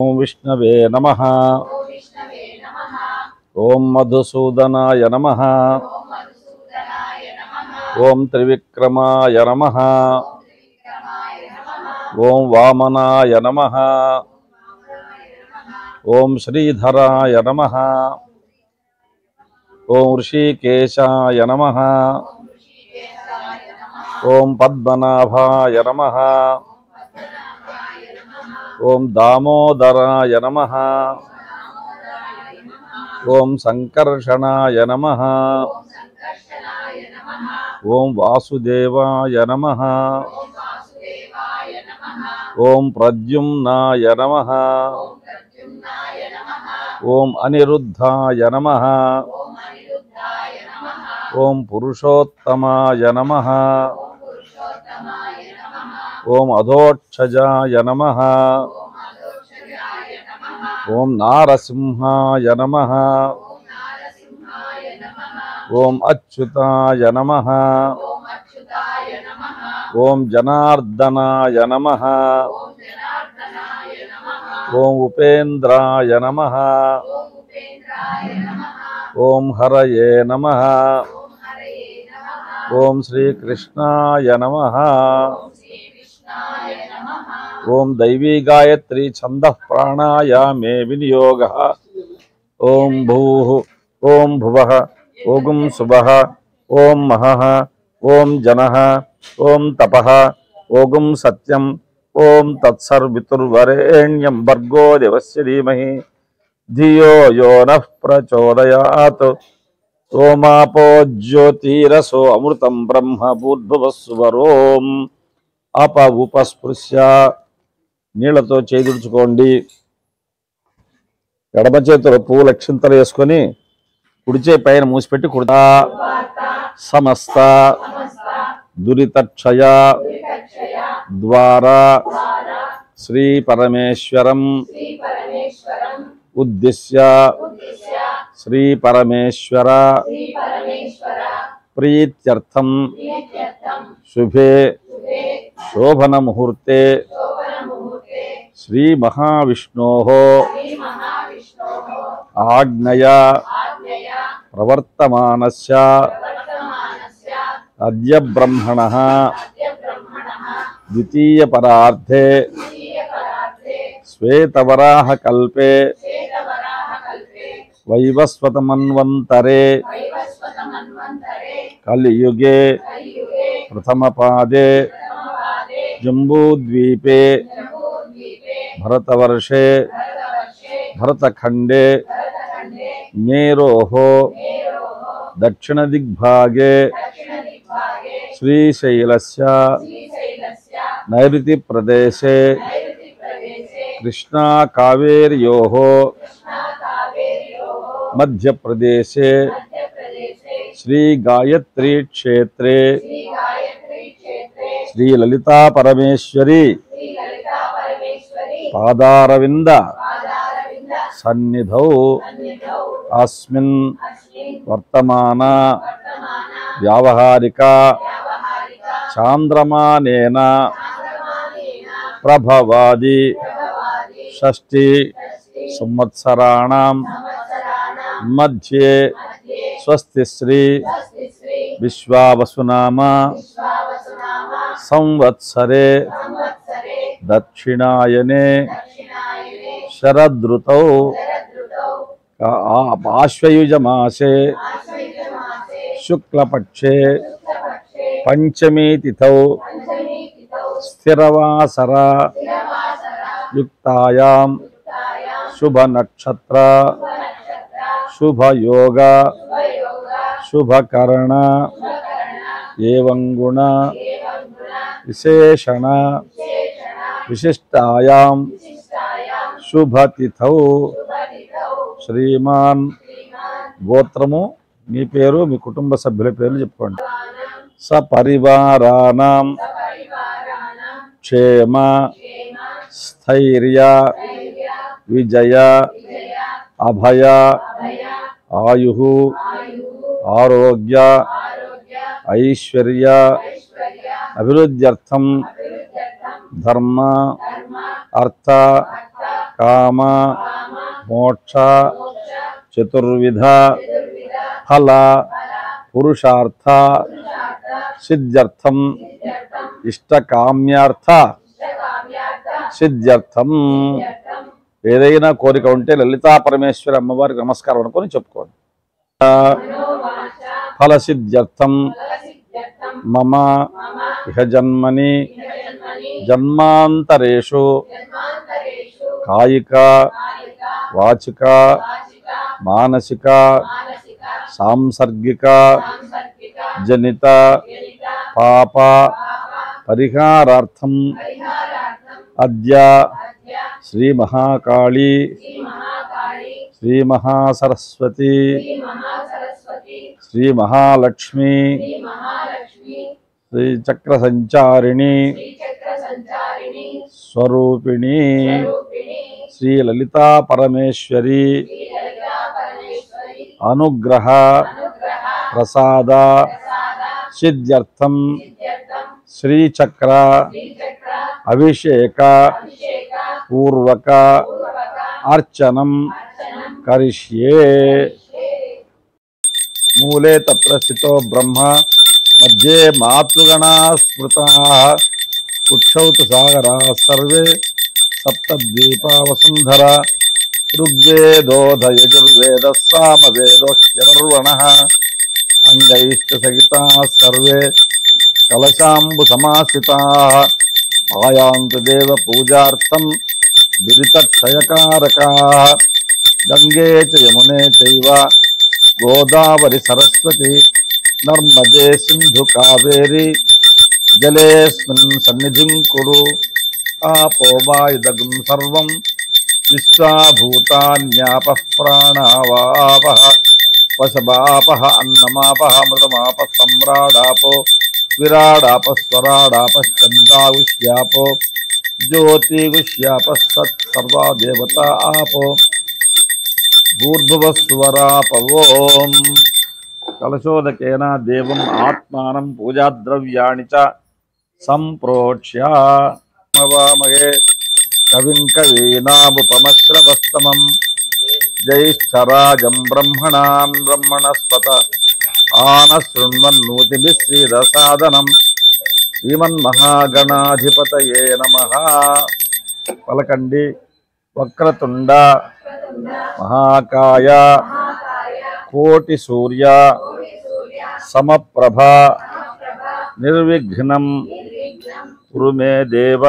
ఓం విష్ణవే నమః. ఓం మధుసూదనాయ నమః. ఓం త్రివిక్రమాయ నమః. ఓం వామనాయ నమః. ఓం శ్రీధరాయ నమః. ఓం ఋషికేశాయ నమః. ఓం పద్మనాభాయ నమః. ఓం దామోదరాయ నమః. ఓం సంకర్షణాయ నమః. ఓం వాసుదేవాయ నమః. ఓం ప్రద్యుమ్నాయ నమః. ఓం అనిరుద్ధాయ నమః. ఓం పురుషోత్తమాయ నమః. ఓం అధోక్షజాయ నమః. ఓం నారసింహాయ నమః. ఓం అచ్యుతాయ నమః. ఓం జనార్దనాయ నమః. ఓం ఉపేంద్రాయ నమః. ఓం హరయే నమః. ఓం శ్రీకృష్ణాయ నమః. ఓం దైవీ గాయత్రీ ఛందః ప్రాణాయామే వినియోగః. ఓం భూః ఓం భువః ఓం శుభః ఓం మహః ఓం జనః ఓం తపః ఓం సత్యం ఓం తత్సర్వితుర్వరేణ్యం భర్గో దేవస్య ధీమహి ధియో యో నః ప్రచోదయాత్. ఓమాపో జ్యోతిరసో అమృతం బ్రహ్మ భూద్భువస్సువరోం. అప ఉపస్పృశ్య నీళ్లతో చేదుడుచుకోండి. ఎడమ చేతిలో పువ్వు లక్షింతలు వేసుకొని కుడిచే పైన మూసిపెట్టి కుడతా. సమస్త దురితక్షయ ద్వారా శ్రీ పరమేశ్వరం ఉద్దిశ్య శ్రీ పరమేశ్వర ప్రీత్యర్థం శుభే శోభన ముహూర్తే శ్రీ మహావిష్ణోః ఆజ్ఞయా ప్రవర్తమానస్య అద్య బ్రహ్మణః ద్వితీయ పరార్థే శ్వేతవరాహ కల్పే వైవస్వత మన్వంతరే కలియుగే ప్రథమ పాదే జంబూద్వీపే భరతవర్షే భరతఖండే మేరోః దక్షిణ దిగ్భాగే శ్రీశైలస్య నైరుతి ప్రదేశే కృష్ణా కావేర్యోః మధ్యప్రదేశే శ్రీ గాయత్రీ క్షేత్రే శ్రీ లలితా పరమేశ్వరి పాదారవింద సన్నిధౌ అస్మిన్ వర్తమాన వ్యావహారిక చాంద్రమానేన ప్రభవాది షష్ఠి సంవత్సరాణం మధ్యే స్వస్తి శ్రీ విశ్వావసునామ సంవత్సరే దక్షిణాయనే శరదృతౌ ఆశ్వయుజమాసే శుక్లపక్షే పంచమీ తిథౌ స్థిరవాసర యుక్తాయాం శుభ నక్షత్ర శుభయోగ శుభకరణ ఏవం గుణ విశేషణ విశిష్టాయాం శుభతిథౌ శ్రీమాన్ గోత్రము మీ పేరు మీ కుటుంబ సభ్యుల పేర్లు చెప్పుకోండి. సపరివారాణం క్షేమ స్థైర్య విజయ అభయ ఆయు ఆరోగ్య ఐశ్వర్య అభివృద్ధ్యర్థం ధర్మ అర్థ కామ మోక్ష చతుర్విధ ఫల పురుషార్థ సిద్ధ్యర్థం ఇష్టకామ్యార్థ సిద్ధ్యర్థం ఏదైనా కోరిక ఉంటే లలితా పరమేశ్వరి అమ్మవారికి నమస్కారం అనుకొని చెప్పుకోండి. ఫలసిద్ధ్యర్థం మమ ఇహ జన్మని జన్మాంతరేషు కాయిక వాచిక మానసిక సాంసర్గిక జనిత పాప పరిహారార్థం అద్య శ్రీ మహాకాళీ శ్రీ మహాసరస్వతి శ్రీ మహాలక్ష్మి శ్రీ చక్ర సంచారిణి స్వరూపిణి శ్రీ లలితా పరమేశ్వరి అనుగ్రహ ప్రసాద సిద్ధ్యర్థం శ్రీచక్ర అభిషేక పూర్వక అర్చనం కరిష్యే. మూలే తత్ర స్థితో బ్రహ్మ మధ్యే మాతృగణా స్మృతాః కుక్షౌ తు సాగరాः సర్వే సప్తద్వీపా వసుంధరా ఋగ్వేదోధ యజుర్వేదः సామవేదోహ్యధర్వణः అంగైశ్చ సహితాः సర్వే కలశాంబు సమాశ్రితాः ఆయాంతు దేవ పూజార్థం దురితక్షయకారకాः గంగే చ యమునే చైవ గోదావరి సరస్వతి నర్మదే సింధు కావేరి జలేస్మిన్ సన్నిధిం కురు. ఆపో వాయుదగం సర్వం విశ్వాభూతాన్యాపః ప్రాణావాపః పశవాపః అన్నమాపః మృతమాపః సమ్రాడాపో విరాడాపః స్వరాడాపశ్చందాగుష్యాపో జ్యోతిగుష్యాపః సర్వా దేవతా ఆపో భూర్భువస్వరాపవోం. కలశోదకేన దేవం ఆత్మానం పూజాద్రవ్యాణి చ సంప్రోక్ష్య నవామహే కవిం కవీనాముపమశ్రవస్తమం జ్యేష్ఠరాజం బ్రహ్మణాన్ బ్రహ్మణస్పత ఆనశృణ్వన్నోతిభిः శ్రీరసాదనం. శ్రీమన్మహాగణాధిపతయే నమః. పలకండి. వక్రతుండ మహాకాయ కోటి సూర్య సమప్రభ నిర్విఘ్నం కురు మే దేవ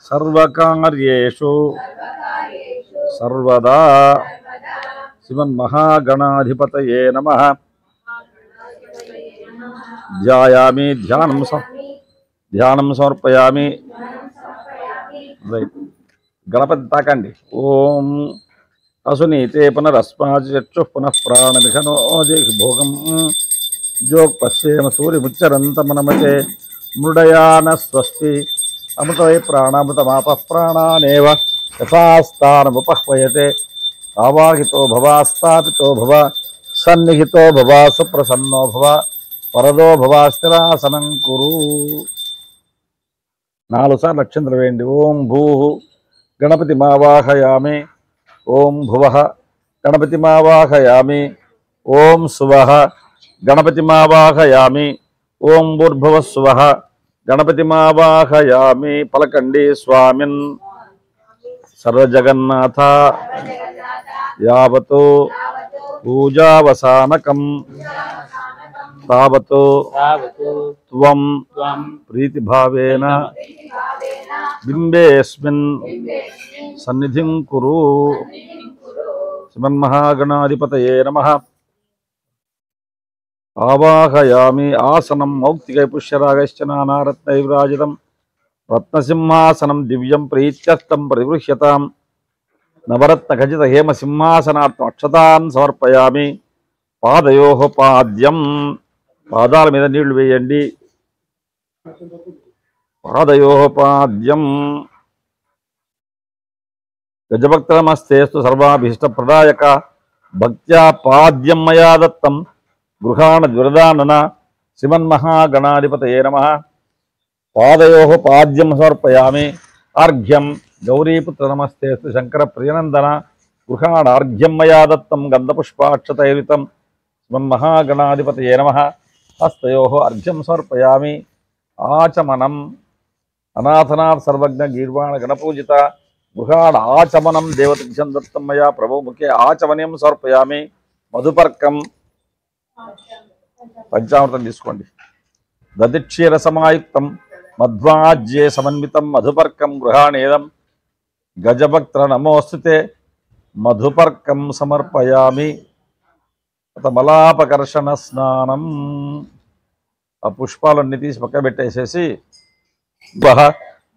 సర్వకార్యేషు సర్వదా. శ్రీమన్మహాగణాధిపతయే నమః. ధ్యాయామి ధ్యానం సమర్పయామి. రైట్. గణపతి తాకండి. ఓం అసునీతే పునరస్మాచక్షు పునః ప్రాణమిఖనోది భోగం జోగ్ పశ్యేమ సూర్యముచ్చరంతమనమతే మృడయాన స్వస్తి అమృతవై ప్రాణామృతమాపః ప్రాణానేవ యథాస్థానముపహ్వయతే. ఆవాహితో భవ స్థాపితో భవ సన్నిహితో భవ సుప్రసన్నో భవ వరదో భవ స్థిరాసనం కురు. 4 సార్లు అక్షంతలు వేయండి. ఓం భూ గణపతి మావాహయామి. ఓం భువః గణపతి మావాహయామి. ఓం సువః గణపతి మావాహయామి. ఓం భూర్భువః స్వః గణపతి మావాహయామి. పలకండి. స్వామిన్ సర్వజగన్నాథ యావతో పూజావసానకం తావతో త్వం ప్రీతిభావేన బింబేస్మిన్ సన్నిధిం కురు. శ్రీమన్మహాగణాధిపతయే నమః. ఆవాహయామి. ఆసనం మౌక్తికై పుష్యరాగశ్చ నానారత్నై విరాజితం రత్నసింహాసనం దివ్యం ప్రీత్యర్థం పరిగృహ్యతాం. నవరత్న ఖచిత హేమ సింహాసనార్థం అక్షతాన్ సమర్పయామి. పాదయోః పాద్యం. పాదాల మీద నీళ్లు వేయండి. పాదయోః పాద్యం. గజభక్తనమస్తేస్తు సర్వాభీష్టప్రదాయక భక్త్యా పాద్యం మయా దత్తం గృహాణ జ్వరదానన. శ్రీమన్మహాగణాధిపతయే నమః. పాదయోః పాద్యం సమర్పయామి. అర్ఘ్యం గౌరీపుత్ర నమస్తేస్తు శంకర ప్రియందన గృహాణార్ఘ్యం మయా దత్తం గంధపుష్పాక్షతైర్యుతం మహాగణాధిపతయే నమః. హస్తయోః అర్ఘ్యం సమర్పయామి. ఆచమనం అనాథనాథ్ సర్వజ్ఞ గీర్వాణ గణపూజిత గృహాణ ఆచమనం దేవతభ్యం దత్తం మయా ప్రభో ముఖే ఆచమనం సమర్పయామి. మధుపర్కం పంచామృతం తీసుకోండి. దధిక్షీర సమాయుక్తం మధ్వాజ్యే సమన్వితం మధుపర్కం గృహాణేదం గజభక్త్ర నమోస్తుతే మధుపర్కం సమర్పయామి. మలాపకర్షణ స్నానం. ఆ పుష్పాలన్నీ తీసి పక్క పెట్టేసేసి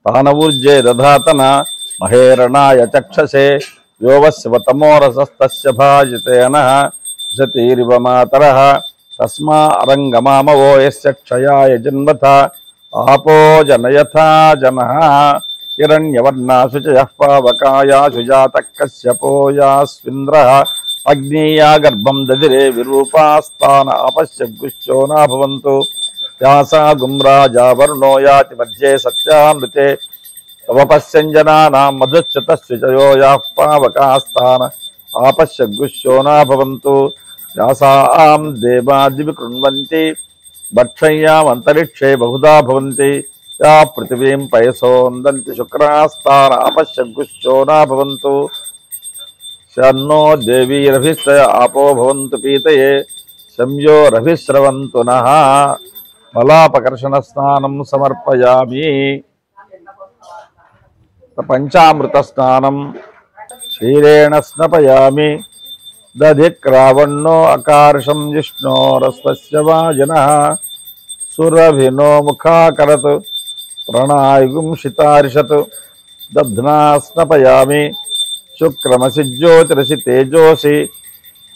తానవూర్జే దధాతన మహేరణాయ చక్షసే యోవశివతమోరసస్తస్య భాజితేన శతీరివ మాతరః తస్మా అరంగమామవో యస్య క్షయాయ జన్మథ ఆపో జనయథా జనః హిరణ్యవర్ణాసు చ యః పావకాయాసు జాతః కశ్యపోయాస్వింద్రః అగ్నేయా గర్భం దదిరే విరూపాస్తాన అపశ్యగుశ్చో నాభవంతు యాసా గుమ్రాజా వరుణో యాతి మధ్యే సత్యామృతే తవపశ్యంజనానాం మధుశ్చుతశ్చుచయో యాః పావకాస్తాన ఆపశ్యగుశ్చో నాభవంతు యాసాం దేవాదివి కృణ్వంతి భక్షయ్యామంతరిక్షే బహుదా భవంతి యా పృథివీం పయసోందంతి శుక్రాస్తాన అపశ్యగుశ్చో నాభవంతు శన్నో దేవీరభిశ్రయ ఆపో భవంతు పీతయే శమ్యో రభిశ్రవంతు నః. మలాపకర్షణ స్నానం సమర్పయామి. పంచామృత స్నానం క్షీరేణ స్నపయామి. దధిక్రావణ్ణో అకార్షం జిష్ణోరస్వస్య వాజినః సురభినో ముఖాకరత్ ప్రణాయుగుంషితారిషత్ దధ్నా స్నపయామి. శుక్రమసి జ్యోతిరసి తేజోసి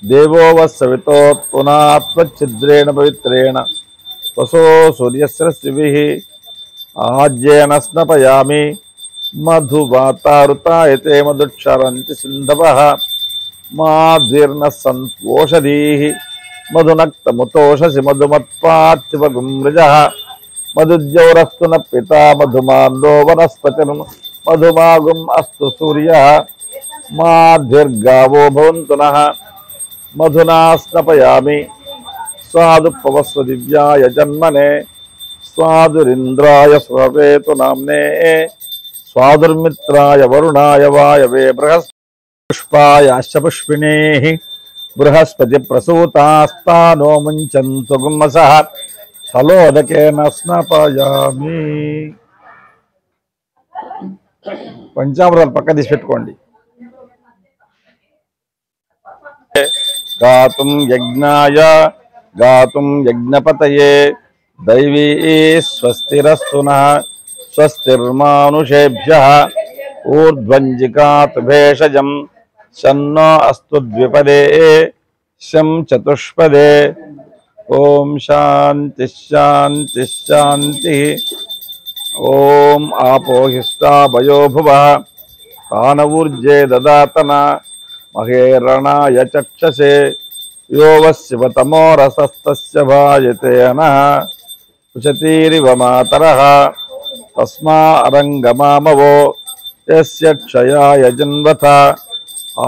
దేవో వత్సవితోత్పునాత్వచ్ఛిద్రేణ పవిత్రేణ వసో సూర్యస్రస్విభిః ఆజ్యేన స్నపయామి. మధువాతారుతాయతే మధుక్షరంతి సింధవః మాధీర్ణ సంతోషధీః మధునక్తముతోషసి మధుమత్పార్థివగుమ్రజః మధుద్యౌరస్తు న పితా మధుమాందో వనస్పతిర్మ మధుమాగుం అస్తు సూర్యః మాధిర్గావో భవంతు నః. మధునా స్నపయామి. స్వాదుపవస్వ దివ్యాయ జన్మనే స్వాదురింద్రాయ స్వవేతు నామ్నే స్వాదుర్మిత్రాయ వరుణాయ వాయవే బృహస్పతిపుష్పాయాశ్చ పుష్పిణీః బృహస్పతి ప్రసూతాస్తానో ముంచంతు గుమ్మసః ఫలోదకేన స్నపయామి. పంచామృతాలు పక్క తీసి పెట్టుకోండి. గాతుం యజ్ఞాయ గాతుం యజ్ఞపతయే దైవీ స్వస్తిరస్తు నః స్వస్తిర్మానుషేభ్యః ఊర్ధ్వంజికాత్ భేషజం శన్నో అస్తు ద్విపదే శం చతుష్పదే. ఓం శాంతి శాంతి శాంతి. ఓం ఆపోహిష్టాభయో భువః తానవూర్జే దదాతన మహేరణాయ చక్షసే యోవశివతమోరసస్తస్య భాజతేన ఉషతీరివ మాతరః తస్మా అరంగమామవో యస్య క్షయాయ జన్మథ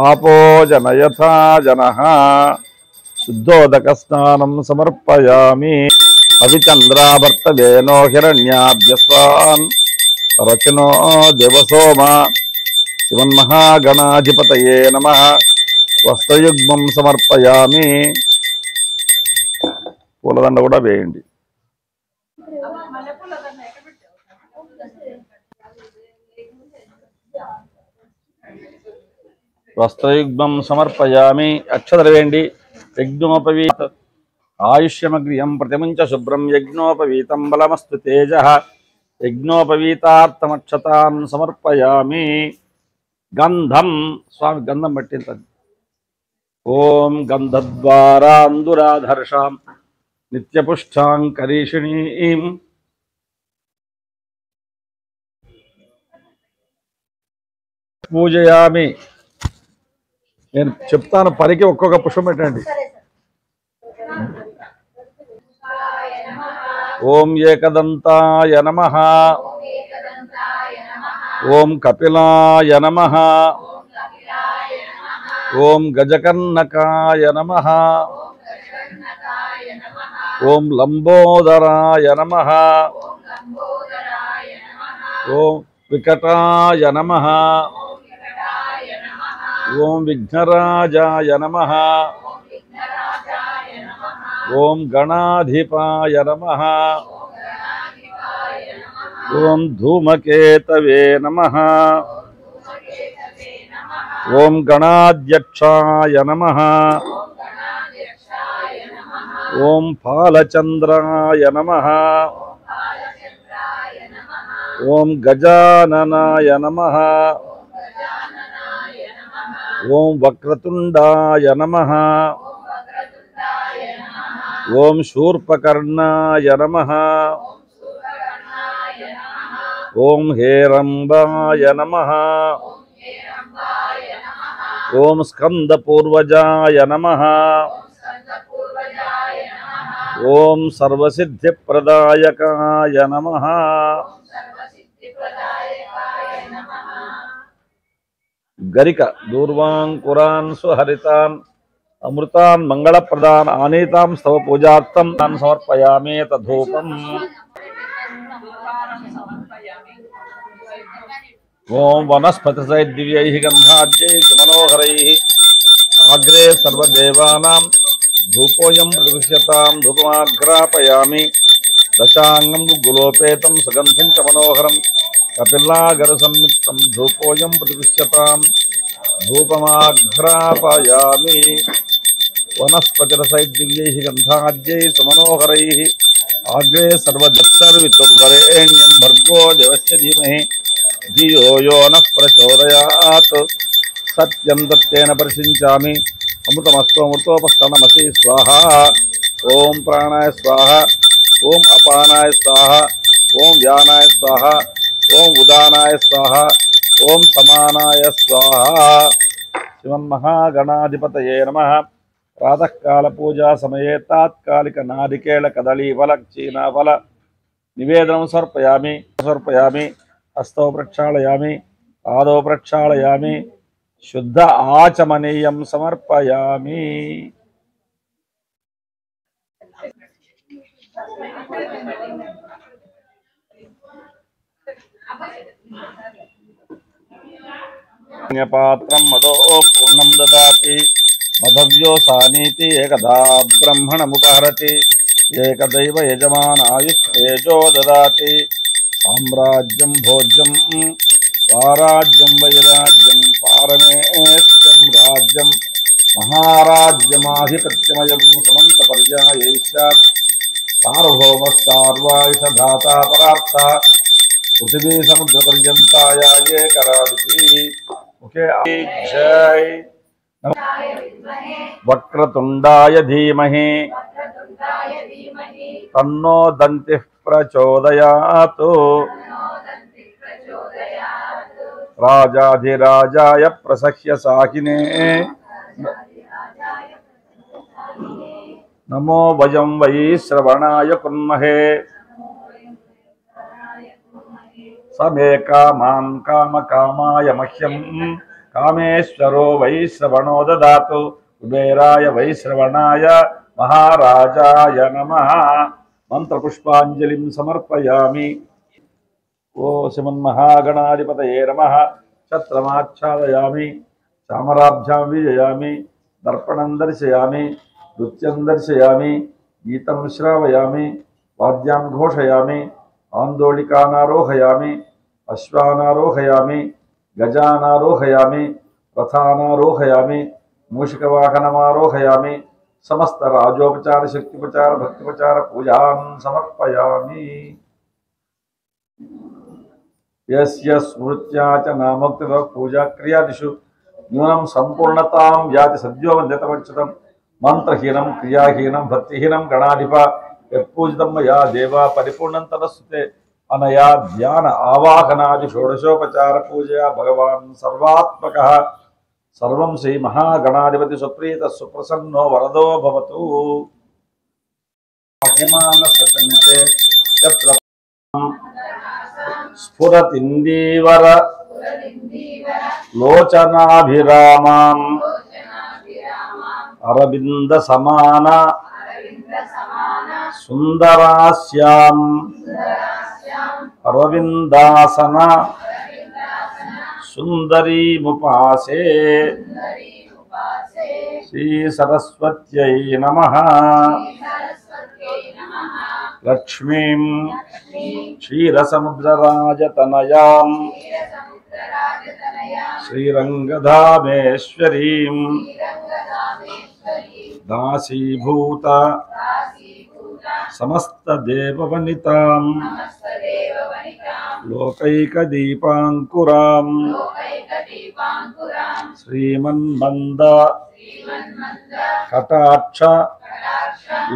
ఆపో జనయథా జనః. శుద్ధోదక స్నానం సమర్పయామి. అవిచంద్రావర్తవేనో హిరణ్యాభ్యస్వాన్ రచనో దేవసోమా శివన్మహాగణాధిపతయే నమః. వస్త్రయుగ్మం సమర్పయామి. పూలదండ కూడా వేయండి. వస్త్రయుగ్మం సమర్పయామి. అక్షతలు వేయండి. యజ్ఞోపవీత ఆయుష్యమగ్రియం ప్రతిముంచ శుభ్రం యజ్ఞోపవీతం బలమస్తు తేజః. యజ్ఞోపవీతార్థమక్షతాన్ సమర్పయామి. గంధం స్వామి గంధం పట్టించండి. ఓం గంధద్వారాందురాధర్షాం నిత్యపుష్టాం కరీషిణీం పూజయామి. నేను చెప్తాను, పరికి ఒక్కొక్క పుష్పం పెట్టండి. ఓం ఏకదంతాయ నమః. ఓం కపిలాయ నమః ఓం గజకర్ణకాయ నమః ఓం లంబోదరాయ నమః ఓం వికటాయ నమః ఓం విఘ్నరాజాయ నమః ఓం గణాధిపాయ నమః ఓం ధూమకేతవే నమః ఓం గణాధ్యక్షాయ నమః ఓం ఫాలచంద్రాయ నమః ఓం గజాననాయ నమః ఓం వక్రతుండాయ నమః ఓం శూర్పకర్ణాయ నమః ఓం హేరంబాయ నమః ఓం స్కందపూర్వజాయ నమః ఓం సర్వసిద్ధిప్రదాయకాయ నమః గరిక దూర్వాంకురాన్ సుహరితాన్ అమృతాన్ మంగళప్రదాన్ ఆనీతాం స్తవ పూజార్థం తాన్ సమర్పయామి తధూపం ఓం వనస్పతిసై దివ్యైః గంధాద్యైః సుమనోహరైః ఆగ్రే సర్వదేవానాం ధూపోయం ప్రతిష్యతాం ధూపమాఘ్రాపయామి దశాంగం గులోపేతం సుగంధం చ మనోహరం కపిలాగర సంయుక్తం ధూపోయం ప్రతిష్యతాం ధూపమాఘ్రాపయామి వనస్పతిరసై దివ్యైః గంధాద్యైః సుమనోహరైః ఆగ్రే సర్వదత్సర్వితుర్వరేణ్యం భర్గో దేవస్య ధీమహి ధియో యో నః ప్రచోదయాత్ సత్యం దత్తేన పరిశించామి అమృతమస్తు అమృతోపస్తనమసి స్వాహ ఓం ప్రాణాయ స్వాహ ఓం అపానాయ స్వాహ ఓం వ్యానాయ స్వాహ ఓం ఉదానాయ స్వాహ ఓం సమానాయ స్వాహ శ్రీమన్మహాగణాధిపతయే నమః ప్రాతకాల పూజా సమయే తాత్కాలిక నారికేళ కదళీఫల క్షీణఫల నివేదనం సమర్పయామి హస్తౌ ప్రక్షాళయామి పాదౌ ప్రక్షాళయామి శుద్ధ ఆచమనీయం సమర్పయామి పాత్రం మదో పూర్ణం దదాతి మధవ్యో సానీతి ఏకదా బ్రహ్మణముపహరతి ఏకదైవ యజమానాయుస్తేజో దదాతి సామ్రాజ్యం భోజ్యం స్వరాజ్యం వైరాజ్యం పారమేష్ట్యం రాజ్యం మహారాజ్యమాధిపత్యమయం సమంత పర్యాయైష్టాత్ సార్వభౌమస్తార్వాయుషధాతా పరార్థ పృథివీ సముద్ర పర్యంతాయ ఏకరాడితి ఓకే జై వక్రతుండాయ ధీమహి తన్నో దంతిః ప్రచోదయాత్ రాజాధిరాజాయ ప్రసహ్య సాకినే నమో వయం వై శ్రవణాయ కుర్మహే సమే కామాన్ కామకామాయ మహ్యం కామేశ్వరో వై శ్రవణో దదాతు కుబేరాయ వై శ్రవణాయ మహారాజాయ నమః మంత్రపుష్పాంజలిం సమర్పయామి ఓ శ్రీమన్మహాగణాధిపతయే నమః ఛత్రమాచ్ఛాదయామి చామరాభ్యాం విజయామి దర్పణం దర్శయామి నృత్యం దర్శయామి గీతం శ్రావయామి వాద్యాం ఘోషయామి ఆందోళికానారోహయామి అశ్వానారోహయామి గజానారోహయామి రథానారోహయామి మూషికవాహనమారోహయామి సమస్త రాజోపచార శక్తిపచార భక్తిపచార పూజాం సమర్పయామి యస్య స్మృత్యా చ నామోక్తితో పూజా క్రియాదిషు న్యూనం సంపూర్ణతాం యాతి సద్యో వందితమచ్యుతం మంత్రహీనం క్రియాహీనం భక్తిహీనం గణాధిప యత్పూజితం మయా దేవా పరిపూర్ణం తదస్తుతే అనయా ధ్యాన ఆవాహనాది షోడశోపచార పూజయా భగవాన్ సర్వాత్మకః సర్వం శ్రీ మహాగణాధిపతి సుప్రీత సుప్రసన్నో వరదో భవతు స్ఫురతిందీవర లోచనాభిరామాం అరవింద సమాన సుందరాస్యాం అరవిందాసన సుందరీముపాసే శ్రీ సరస్వత్యై నమః. లక్ష్మీం క్షీరసముద్రరాజతనయాం శ్రీరంగధామేశ్వరీం దాసీభూత సమస్తదేవవనితాం లోకైకదీపాంకురాం శ్రీమన్మంద కటాక్ష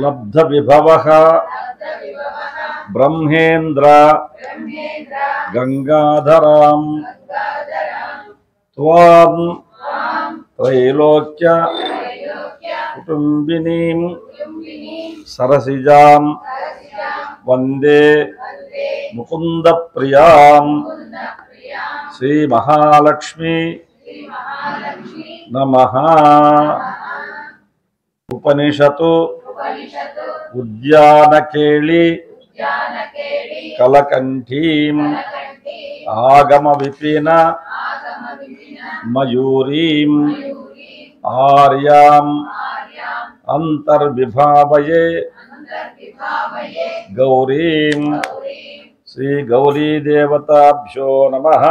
లబ్ధ విభవః బ్రహ్మేంద్ర గంగాధరాం త్వాం త్రైలోక్య కుటుంబినీం సరసిజాం వందే ముకుంద ప్రియాం శ్రీ మహాలక్ష్మి నమః. ఉపనిషతు ఉద్యానకేళి కలకంఠీం ఆగమ విపిన మయూరీం ఆర్యాం అంతర్విభావయే గౌరీం శ్రీ గౌరీ దేవతాభ్యో నమః.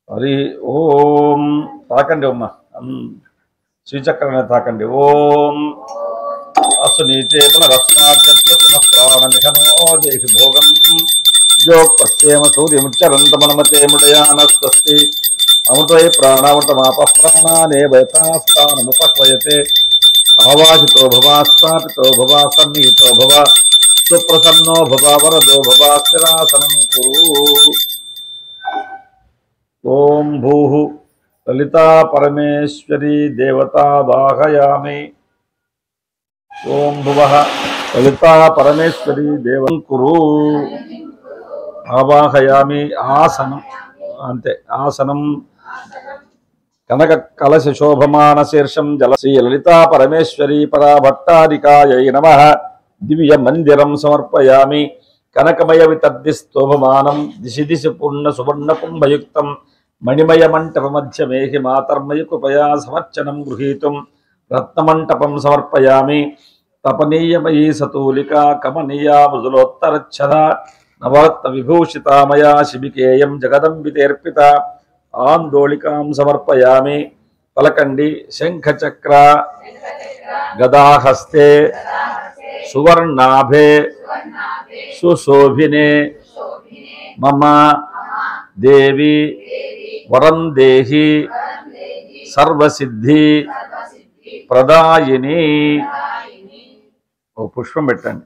హరి ఓం. తాకండి అమ్మ, శ్రీచక్రాన్ని తాకండి. ఓం అసునీతే పునరస్మాచరణో దేహి భోగం యోక్పశ్చేమ సూర్యముచ్చరంతమనమతే ముడయానస్వస్తి అమృతై ప్రాణామృతమాప ప్రాణానే వైతాస్థానముపక్వయతే ఆవాహితో భవా స్థాపితో భవా సన్నిహితో భవ సుప్రసన్నో భవ వరదో భవ స్థిరాసనం కురు. ఓం భూః లలితా పరమేశ్వరీ దేవతా వాహయామి. ఓం భువః లలితా పరమేశ్వరీ దేవం కురు. ఆవాహయామి. ఆసనం అంతే. ఆసనం కనక కలశ శోభమాన శీర్షం జల శ్రీ లలితా పరమేశ్వరీ పరాభట్టారికాయై నమః. దివ్య మందిరం సమర్పయామి. కనకమయ వితద్దిస్తోభమానం దిశి దిశి పూర్ణ సువర్ణ కుంభయుక్తం మణిమయ మంటప మధ్యమేహి మాతర్మయ కృపయా సమర్చనం గృహీతుం రత్నమంటపం సమర్పయామి. తపనీయమయీ సతూలికా కమనీయా మృదులోత్తరచ్ఛద నవరత్న విభూషితామయా శిబికేయం జగదంబితేర్పిత ఆందోళికాం సమర్పయామి. పలకండి. శంఖచక్ర గదాహస్తే సువర్ణాభే సుశోభినే మమ దేవి వరం దేహి సర్వసిద్ధి ప్రదాయిని. ఓ పుష్పం పెట్టండి.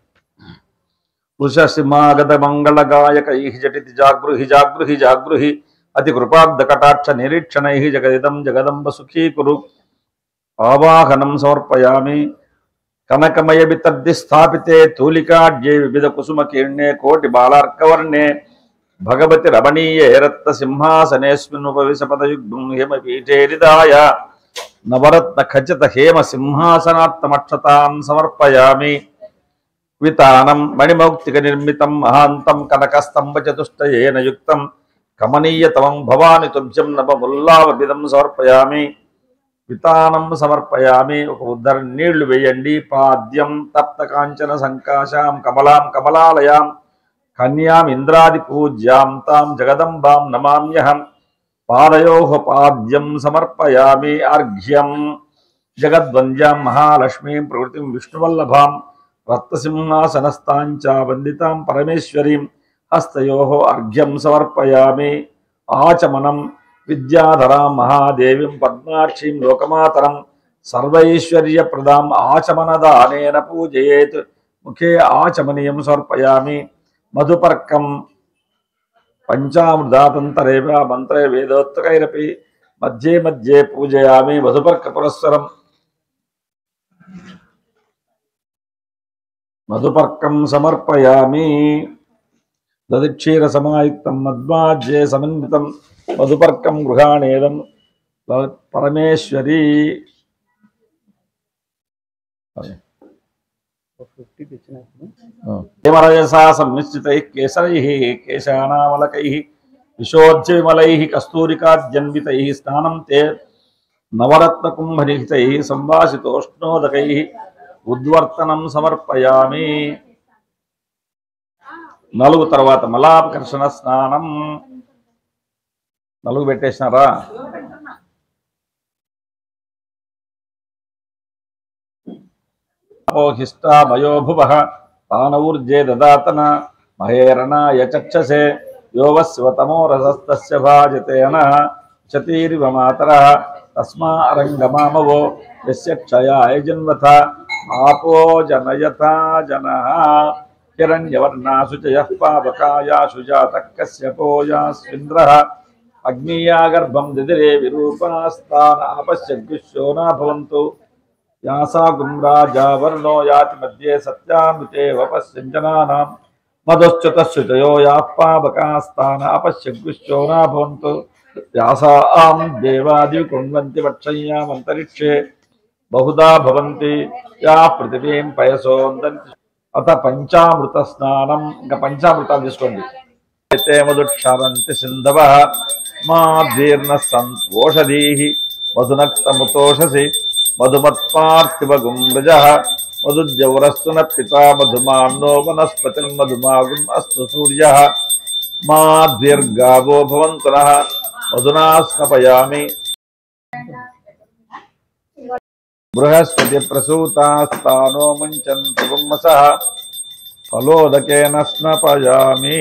వృషసింహాగత మంగళగాయకై జటితి జాగృహి జాగృహి జాగృహి అతి కృపాబ్ధ కటాక్ష నిరీక్షణై జగదిదం జగదంబ సుఖీకురు. ఆవాహనం సమర్పయామి. కనకమయ వితద్ది స్థాపితే తూలికాడ్యే వివిధ కుసుమ కీర్ణే కోటి బాలార్కవర్ణే భగవతి రమణీయే రత్న సింహాసనేస్మిన్ ఉపవిశ పదయుగ్మం హేమపీఠే నిదాయ నవరత్న ఖచ్చిత హేమ సింహాసనాత్తమక్షతాం సమర్పయామి. వితానం మణిమౌక్తిక నిర్మితం మహాంతం కనకస్తంభ చతుష్టయేన యుక్తం కమనీయతమం భవాని తుభ్యం నవముల్లావబిదం సమర్పయామి. వితానం సమర్పయామి. ఒక ఉద్దర నీళ్లు వేయండి. పాద్యం తప్త కాంచన సంకాశాం కమలాం కమలాలయాం కన్యాం ఇంద్రాది పూజ్యాం తాం జగదంబాం నమామ్యహం. పాదయోః పాద్యం సమర్పయామి. అర్ఘ్యం జగద్వంద్యాం మహాలక్ష్మీం ప్రకృతిం విష్ణువల్లభాం రత్నసింహాసనస్థాంచ వందితాం పరమేశ్వరీం. హస్తయోః అర్ఘ్యం సమర్పయామి. ఆచమనం విద్యాధరాం మహాదేవీం పద్మాక్షీం లోకమాతరం సర్వైశ్వర్యప్రదాం ఆచమనదానేన పూజయేత్. ముఖే ఆచమనీయం సమర్పయామి. మధుపర్కం పంచామృతాతంతరేవ మంత్రే వేదోక్తైరపి మధ్యే మధ్యే పూజయామి. మధుపర్క పురస్సరం మధుపర్కం సమర్పయామి. దధిక్షీర సమాయుక్తం మధ్వాజ్యే సమన్వితం మధుపర్కం గృహాణేదం పరమేశ్వరీ. హేమరజసా సమ్మిశ్రితైః కేసరైః కేశానామలకైః విశోధ్యవిమలైః కస్తూరికాద్యన్వితైః స్నానం తే నవరత్నకుంభనిహితైః సంవాసితోష్ణోదకైః ఉద్వర్తనం సమర్పయామి. 4 తర్వాత మలాపకర్షణ స్నానం. 4 పెట్టేసినారా? ఓహిష్టా మయోభువః తానౌర్జే దదాతన మహేరణాయ చక్షసే యోవస్వతమో రసస్తస్య భాజతేన చతీరివ మాతరః తస్మా అరంగమామవో యస్య క్షయాయ జన్మథ ఆపో జనయథా జనః. హిరణ్యవర్ణాసు చయః పావకాయాసు జాతః కశ్యపోయాస్వింద్రః అగ్నియా గర్భం దిదిరే విరూపాస్తానాపశ్యగ్గుశోనా భవంతు. యాసా గుమ్రాజా వర్ణో యాతి మధ్యే సత్యామృతే వపశ్యంజనానాం మధుశ్చుతశ్చుతయో యాః పావకాస్తానాపశ్యగ్గుశోనా భవంతు. యాసాం దేవాది కుర్వంతి వక్షయ్యామంతరిక్షే బహుదా భవంతి యా పృథివీం పయసోందంతి. అత పంచామృత స్నానం. ఇంకా పంచామృతాలు తీసుకోండి. అయితే మధుక్షరంతి సింధవః మా దీర్ణ సంతోషధీః మధునక్తముతోషసి మధుమత్పార్థివగుం రజః మధుజౌరస్తు న పితా మధుమాన్నో వనస్పతిర్మధుమాగుం అస్తు సూర్యః మా దీర్ఘావో భవంతు నః మధునా స్నపయామి. బృహస్పతి ప్రసూతాస్తానో ముంచంతు గుమ్మసః ఫలోదకేన స్నపయామి.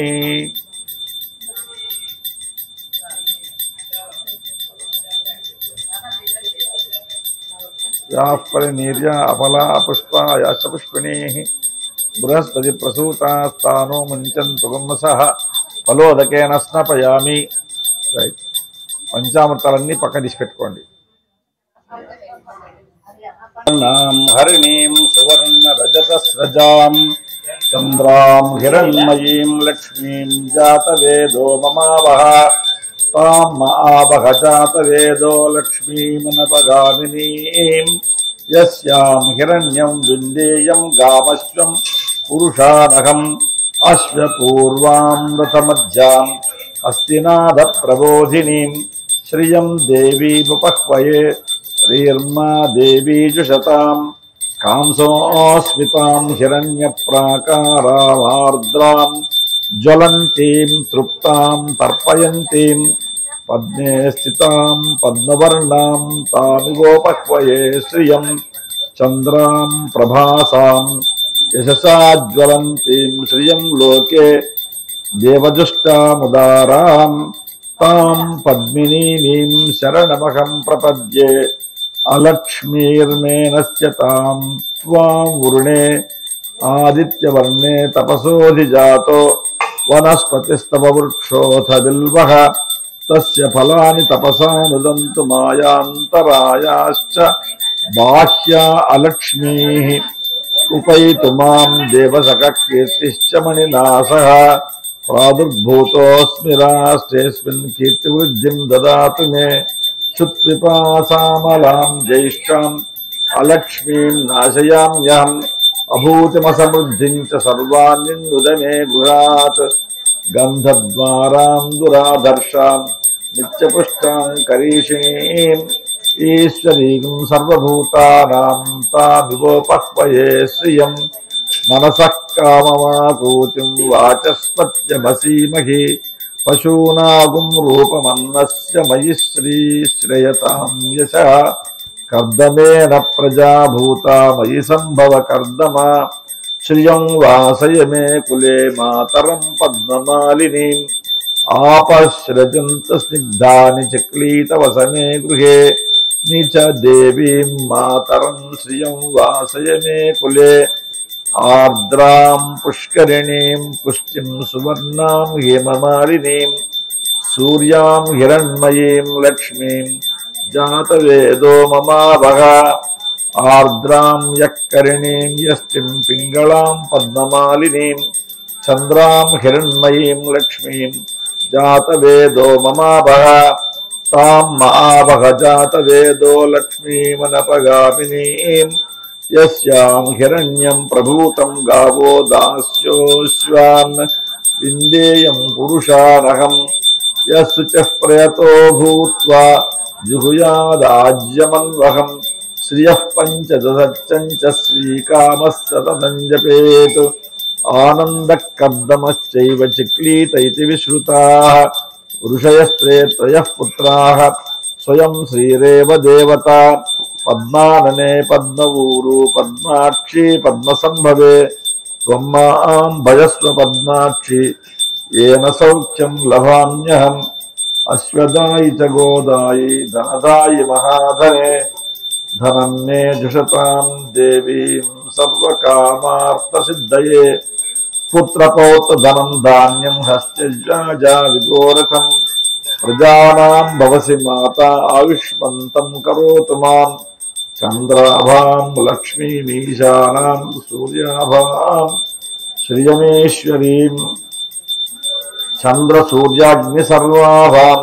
యాః పరినీర్య అఫలా పుష్పా యాశ్చ పుష్పిణీః బృహస్పతి ప్రసూతాస్తానో ముంచంతు గుమ్మసః ఫలోదకేన స్నపయామి. రైట్. పంచామృతాలన్నీ పక్కన తీసి పెట్టుకోండి. హరిణీం సువర్ణ రజతస్రజాం చంద్రాం హిరణ్మయీం లక్ష్మీం జాతవేదో మమావహ తాం మహావహ జాతవేదో లక్ష్మీమనపగామినీం యస్యాం హిరణ్యం విందేయం గామశ్వం పురుషానహం అశ్వపూర్వాం రథమధ్యాం హస్తినాథ ప్రబోధినీం శ్రియం దేవీముపహ్వయే శ్రీర్మా దేవీ జుషతాం కాంసోస్మితాం హిరణ్యప్రాకారామార్ద్రాం జ్వలంతీం తృప్తాం తర్పయంతీం పద్మే స్థితాం పద్మవర్ణాం తామివోపహ్వయే శ్రియం చంద్రాం ప్రభాసాం యశసా జ్వలంతీం శ్రియం లోకే దేవజుష్టాముదారాం తాం పద్మినీమీం శరణమహం ప్రపద్యే అలక్ష్మీర్మేనస్య తాం త్వాం వరుణే ఆదిత్యవర్ణే తపసోధిజాతో వనస్పతిస్తవ వృక్షోథ బిల్వః తస్య ఫలాని తపసా నుదంతు మాయాంతరాయాశ్చ బాహ్యా అలక్ష్మీః ఉపైతు మాం దేవసఖ కీర్తిశ్చ మణినాసః ప్రాదుర్భూతోస్మి రాష్ట్రేస్మిన్ కీర్తివృద్ధిం దదాతు మే క్షుత్పిపాసామలాం జ్యేష్ఠాం అలక్ష్మీం నాశయామ్యహం అభూతిమసమృద్ధిం చ సర్వాన్నిన్నుద మే గృహాత్ గంధద్వారాం దురాధర్షాం నిత్యపుష్టాం కరీషిణీం ఈశ్వరీం సర్వభూతానాం తామివోపహ్వయే శ్రియం మనసః కామమాకూతిం వాచస్పత్యమసీమహి పశూనాగుం రూపమన్నస్య మయి శ్రీశ్రయతాం యశః కర్దమేన ప్రజాభూతా మయి సంభవ కర్దమా శ్రియం వాసయ మే కులే మాతరం పద్మమాలినీం ఆపశ్రజంత స్నిగ్ధాని చక్లీతవసమే గృహే నిచ దేవీం మాతరం శ్రియం వాసయ మే కులే ఆర్ద్రాం పుష్కరిణీం పుష్టిం సువర్ణాం హేమమాలినీం సూర్యాం హిరణ్మయీం లక్ష్మీం జాతవేదో మమావహ ఆర్ద్రాం యక్కరిణీం యష్టిం పింగళాం పద్మమాలినీం చంద్రాం హిరణ్మయీం లక్ష్మీం జాతవేదో మమాభగ తాం మహాభగ జాతవేదో లక్ష్మీమనపగామినీం యస్యాం హిరణ్యం ప్రభూతం గావో దాస్యోశ్వాన్ విందేయం పురుషారహం యశుచః ప్రయతో భూత్వా జుహుయాదాజ్యమన్వహం శ్రియః పంచదశచ్చంచ శ్రీకామస్య తదం జపేత్ ఆనందకర్దమశ్చైవ చిక్లీత ఇతి విశ్రుతాః ఋషయస్త్రేత్రయః పుత్రాः స్వయం శ్రీరేవ దేవత పద్మాననే పద్మవూరు పద్మాక్షి పద్మసంభవే త్వం మాం భజస్వ పద్మాక్షి ఏన సౌఖ్యం లభామ్యహం అశ్వదాయి చ గోదాయి ధనదాయి మహాధనే ధనం మే జుషతాం దేవీం సర్వకామార్థసిద్ధయే పుత్రపౌత్ర ధనం ధాన్యం హస్త్యజా విగోరథం ప్రజానాం భవసి మాత ఆయుష్మంతం కరోతు మాం చంద్రాభాం లక్ష్మీమీశానాం సూర్యాభాం శ్రియమేశ్వరీం చంద్రసూర్యాగ్ని సర్వాభాం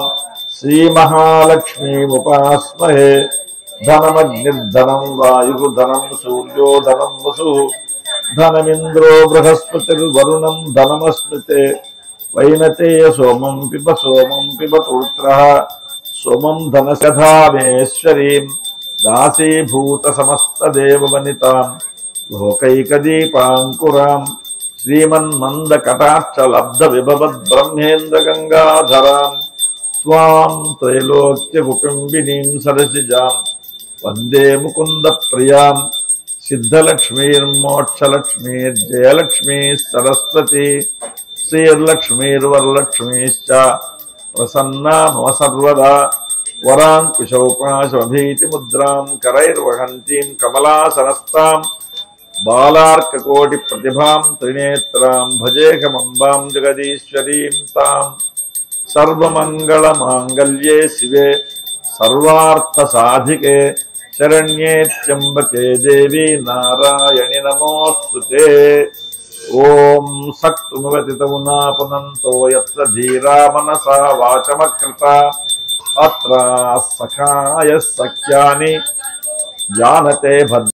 శ్రీమహాలక్ష్మీముపాస్మహే ధనమగ్నిర్ధనం వాయు ధనం సూర్యో ధనం వసు ధనమింద్రో బృహస్పతిర్వరుణం ధనమస్మృతే వైనతేయ సోమం పిబతూత్రః సోమం ధనసధామేశ్వరీం దాసీభూత సమస్తదేవవనితాం లోకైకదీపాంకురాం శ్రీమన్మందకటాక్షలబ్ధ విభవద్బ్రహ్మేంద్ర గంగాధరాం త్వాం త్రైలోక్య కుటుంబినీం సరసిజాం వందే ముకుంద ప్రియాం సిద్ధలక్ష్మీర్మోక్షలక్ష్మీర్జయలక్ష్మీ సరస్వతి శ్రీర్లక్ష్మీర్వరలక్ష్మీశ్చ ప్రసన్నా మమ సర్వదా వరాంకుశౌపాశమభీతి ముద్రాం కరైర్వహంతీం కమలాసనస్తాం బాలార్కకోటి ప్రతిభాం త్రినేత్రాం భజేహమంబాం జగదీశ్వరీం తాం సర్వమంగళమాంగళ్యే శివే సర్వార్థసాధికే శరణ్యే త్ర్యంబకే దేవి నారాయణి నమోస్తుతే. ఓం సక్తుమవతితమునా పునంతో యత్ర ధీరా మనసా వాచమకృత అత్ర సఖాయ సఖ్యాని జానతే భద్ర.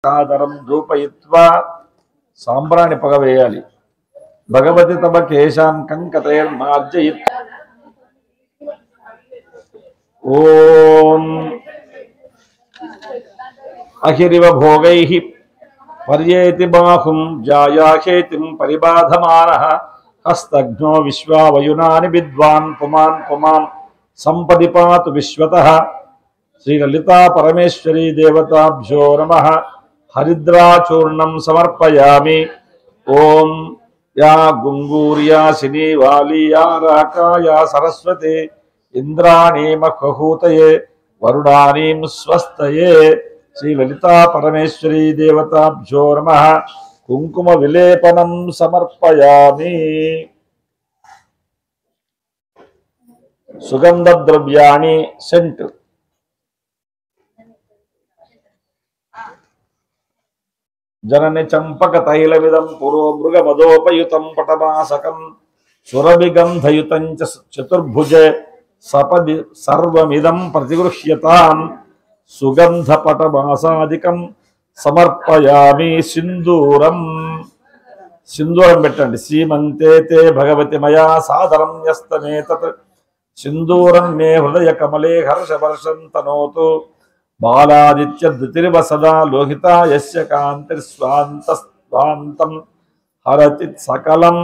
సాదరం ధూపయిత్వా సాంబ్రాణి పొగ వేయాలి. భగవతి తమ కేశాన్ కంకతైర్మార్జయిత్. ఓం అహిరివ భోగైః పర్యేతి బాహుం జాయాహేతిం పరిబాధమానః హస్తఘ్నో విశ్వావయునాని విద్వాన్ పుమాన్ పుమాం సంపది పాతు విశ్వతః. శ్రీలలితా పరమేశ్వరీ దేవతాభ్యో నమః. హరిద్రాచూర్ణం సమర్పయామి. ఓం యా గుంగూర్యా శినీ వాలి యా రాకా యా సరస్వతి ఇంద్రాణీమ ఖహూతయే వరుణానీం స్వస్తయే. శ్రీలలితా పరమేశ్వరీ దేవతాభ్యో నమః. కుంకుమ విలేపనం సమర్పయామి. సుగంధ ద్రవ్యాణి సెంట్. జనని చంపక తైలమిదం పురో మృగమదోపయుతం పటమాసకం సురభిగంధయుతం చతుర్భుజే సపది సర్వమిదం ప్రతిగృహ్యతాం. సుగంధ పటమాసాదికం సమర్పయామి. సింధూరం. సింధూరం పెట్టండి. సీమంతే తే భగవతి మయా సాదరం యస్తమేతత్ సింధూరం మే హృదయ కమలే హర్షవర్షం తనోతు. బాలాదిత్య ధృతిరివ సదా లోహిత యస్య కాంతిర్స్వాంతం హరతి సకలం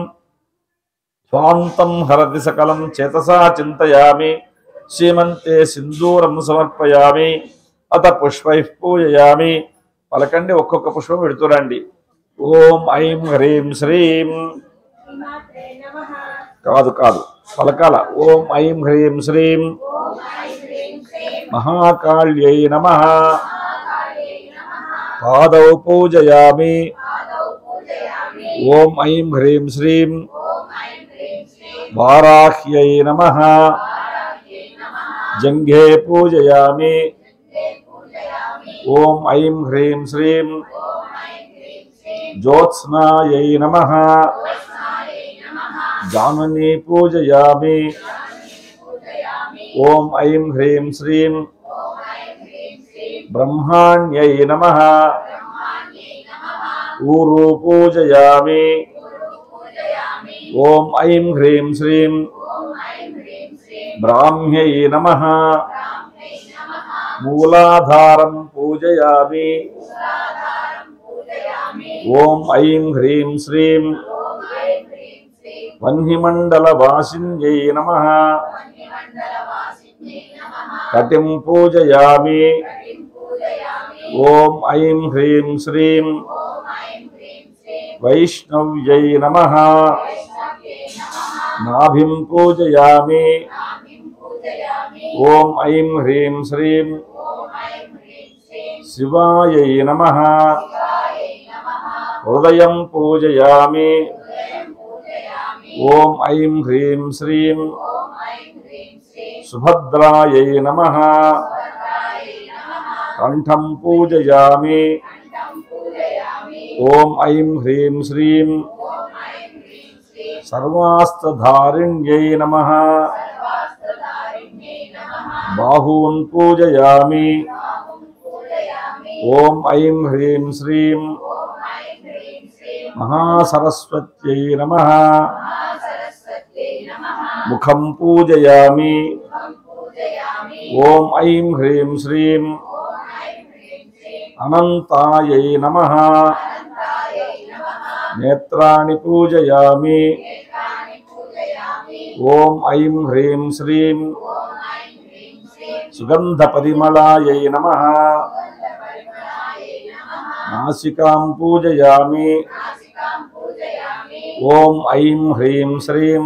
స్వాంతం హరతి సకలం చేతసా చింతయామి శ్రీమంతే సింధూరం సమర్పయామి అత పుష్పై పూజయామి. పలకండి, ఒక్కొక్క పుష్పం పెడుతురండి. ఓం ఐం హ్రీం శ్రీం కాదు కాదు పలకాల. ఓం ఐం హ్రీం శ్రీం మహాకాళ్యై నమః. పాదౌ పూజయామి. ఓం ఐం హ్రీం శ్రీం వారాహ్యై నమః. జంఘే పూజయామి. ఓం ఐం హ్రీం శ్రీం జ్యోత్స్నాయై నమః. జానుని పూజయామి. ఓం ఐం హ్రీం శ్రీం బ్రహ్మాణ్యై నమః. ఊరు పూజయామి. ఓం ఐం హ్రీం శ్రీం బ్రాహ్మ్యై నమః. మూలాధారం పూజయామి. ఓం ఐం హ్రీం శ్రీం వహ్నిమండలవాసిన్యై నమః. కటిం పూజయామి. ఓం ఐం హ్రీం శ్రీం వైష్ణవ్యై నమః. నాభిం పూజయామి. ఓం ఐం హ్రీం శ్రీం శివాయై నమః. హృదయం పూజయామి. ఓం ఐం హ్రీం శ్రీం సుభద్రాయై నమః. కంఠం పూజయామి. ఓం ఐం హ్రీం శ్రీం సర్వాస్త్రధారిణ్యై నమః. బాహూన్ పూజయామి. ఓం ఐం హ్రీం శ్రీం మహాసరస్వత్యై నమః. ముఖం పూజయామి. ఓం ఐం హ్రీం శ్రీం అనంతాయై నమః. నేత్రాణి పూజయామి. ఓం ఐం హ్రీం శ్రీం సుగంధ పరిమళాయై నమః. నాసికాం పూజయామి. ఓం ఐం హ్రీం శ్రీం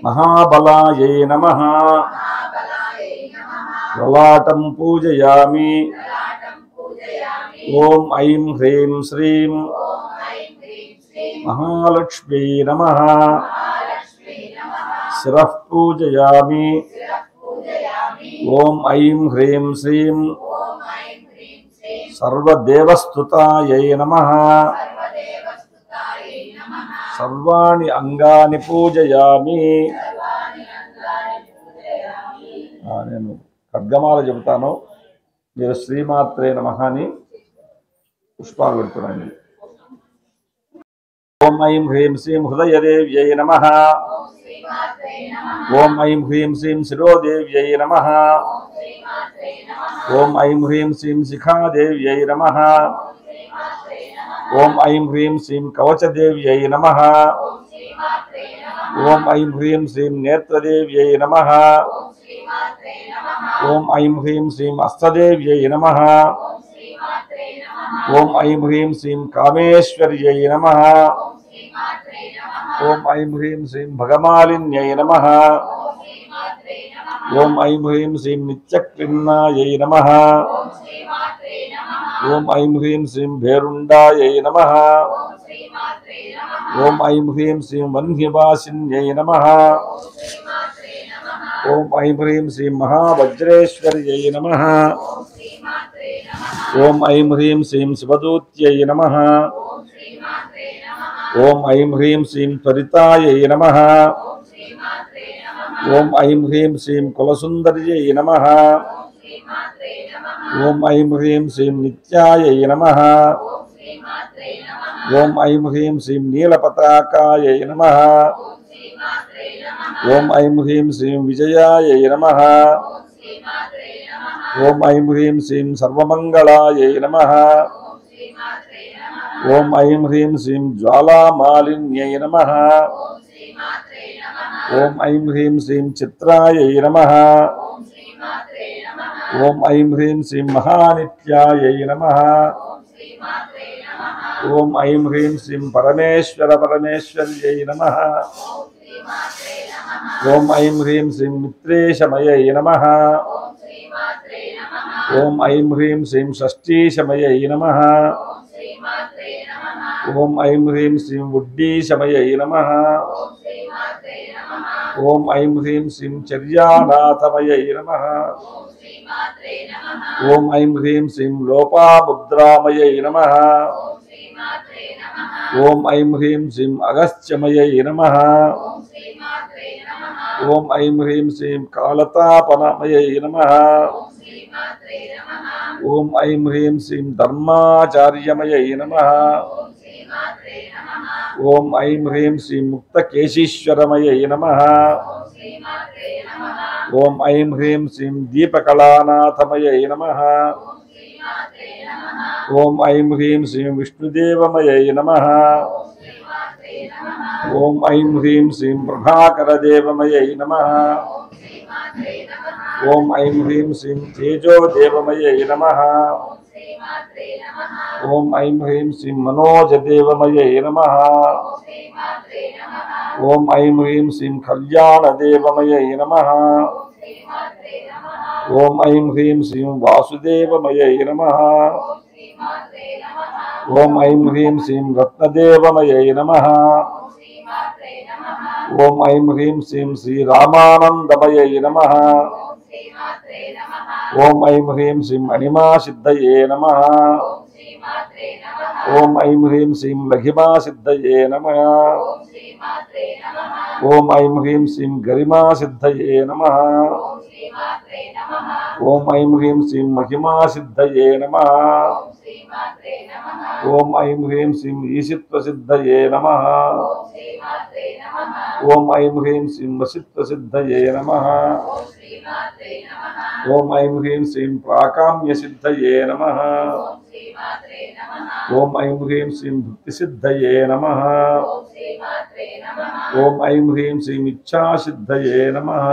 మహాబలాయై నమః. లలాటం పూజయామి. ఓం ఐం హ్రీం శ్రీం మహాలక్ష్మ్యై నమః. శిరః పూజయామి. ఓం ఐం హ్రీం శ్రీం సర్వదేవస్తుతాయై నమః. సర్వాణి అంగాని పూజయామి. నేను ఖడ్గమాల చెబుతాను, మీరు శ్రీమాత్రే నమః అని పుష్పాలు పెడుతున్నాండి. ఓం ఐం హ్రీం శ్రీం హృదయదేవ్యై నమః. ఓం ఐం హ్రీం శ్రీం శిరోదేవ్యై నమః. ఓం ఐం హ్రీం శ్రీం శిఖాదేవ్యై నమః. ఓం ఐం హ్రీం శ్రీం కవచదేవ్యై నమః. ఓం ఐం హ్రీం శ్రీం నేత్రదేవ్యై నమః. ఓం ఐం హ్రీం శ్రీం హస్తదేవ్యై నమః. ఓం ఐం హ్రీం శ్రీం కామేశ్వర్యై నమః. ఓం ఐం హ్రీం శ్రీం భగమాలిన్యై నమః. ఓం ఐం హ్రీం శ్రీం నిత్యక్లిన్నాయై నమః. ఓం ఐం హ్రీం శ్రీం భేరుండాయై నమః. ఓం ఐం హ్రీం శ్రీం వన్హివాసిన్యై నమః. ఓం ఐం హ్రీం శ్రీం మహావజ్రేశ్వర్యై నమః. ఓం ఐం హ్రీం శ్రీం శివదూత్యై నమః. ఓం ఐం హ్రీం శ్రీం త్వరితాయై నమః. ఓం ఐం హ్రీం శ్రీం కులసుందర్యై నమః. ఓం ఐం హ్రీం శ్రీం నిత్యాయై నమః. ఓం ఐం హ్రీం శ్రీం నీలపతాకాయై నమః. ఓం ఐం హ్రీం శ్రీం విజయాయై నమః. ఓం ఐం హ్రీం శ్రీం సర్వమంగళాయై నమః. ఓం ఐం హ్రీం శ్రీం జ్వాలామాలిన్యై నమః ఓం ఐం హ్రీం శ్రీం చిత్రాయై నమః ఓం ఐం హ్రీం శ్రీం మహానిత్యాయై నమః ఓం ఐం హ్రీం శ్రీం పరమేశ్వర్యై నమః ఓం ఐం హ్రీం శ్రీం మిత్రేశమయై నమః ఓం ఐం హ్రీం శ్రీం షష్ఠీశమయై నమః ఓం ఐం హ్రీం శ్రీం ఉడ్డీశమయై నమః ఓం ఐం హ్రీం శ్రీం చర్యానాథమయై నమః ఓం ఐం హ్రీం శ్రీం లోపాముద్రామయై నమః ఓం ఐం హ్రీం శ్రీం అగస్త్యమయై నమః ఓం ఐం హ్రీం శ్రీం కాళతాపనమయై నమః ఓం ఐం హ్రీం శ్రీం ధర్మాచార్యమయై నమః ఓం ఐం హ్రీం శ్రీం ముక్తకేశీశ్వరమయై నమః ఓం ఐం హ్రీం శ్రీం దీపకళానాథమయై నమః ఓం ఐం హ్రీం శ్రీం విష్ణుదేవమయై నమః ఓం ఐం హ్రీం శ్రీం ప్రభాకరదేవమయై నమః ఓం ఐం హ్రీం శ్రీం తేజోదేవమయై నమః ఓం ఐం హ్రీం శ్రీం మనోజదేవమయై నమః ఓం ఐం హ్రీం శ్రీం కళ్యాణదేవమయై నమః ఓం ఐం హ్రీం శ్రీం వాసుదేవమయై నమః ఓం ఐం హ్రీం శ్రీం రత్నదేవమయై నమః ఓం ఐం హ్రీం శ్రీం శ్రీరామానందమయై నమః ఓం ఐం హ్రీం శ్రీం అణిమాసిద్ధయే నమః ఓం ఐం హ్రీం శ్రీం లఘిమాసిద్ధయే నమః ఓం ఐం హ్రీం శ్రీం గరిమాసిద్ధయే నమః ఓం ఐం హ్రీం శ్రీం మహిమాసిద్ధయే నమః ఓం ఐం హ్రీం శ్రీం ఈశిత్వసిద్ధయే నమః ఓం ఐం హ్రీం శ్రీం వసిత్వసిద్ధయే నమః ఓం ఐం హ్రీం శ్రీం ప్రాకామ్యసిద్ధయే నమః ఓం ఐం హ్రీం శ్రీం భక్తిసిద్ధయే నమః ఓం ఐం హ్రీం శ్రీం ఇచ్ఛాసిద్ధయే నమః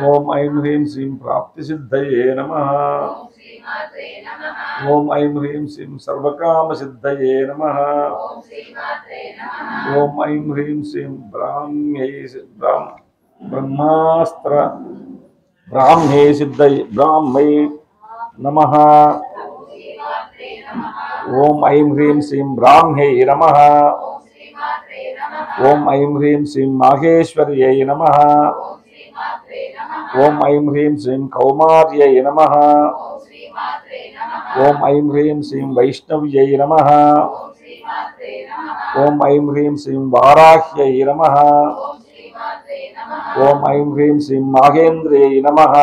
ఓం ఐం హ్రీం శ్రీం ప్రాప్తిసిద్ధయే నమః ఓం ఐం హ్రీం శ్రీం సర్వకామసిద్ధయే నమః ఓం ఐం హ్రీం శ్రీం బ్రాహ్మే సిద్ధయే బ్రాహ్మై నమః ఓం ఐం హ్రీం శ్రీం బ్రాహ్మై నమః ఓం ఐం హ్రీం శ్రీం మాహేశ్వర్యై నమః ఓం ఐం హ్రీం శ్రీం కౌమార్యై నమః ఓం ఐం హ్రీం శ్రీం వైష్ణవ్యై నమః ఓం ఐం హ్రీం శ్రీం వారాహ్యై నమః ఓం ఐం హ్రీం శ్రీం మాహేంద్ర్యై నమః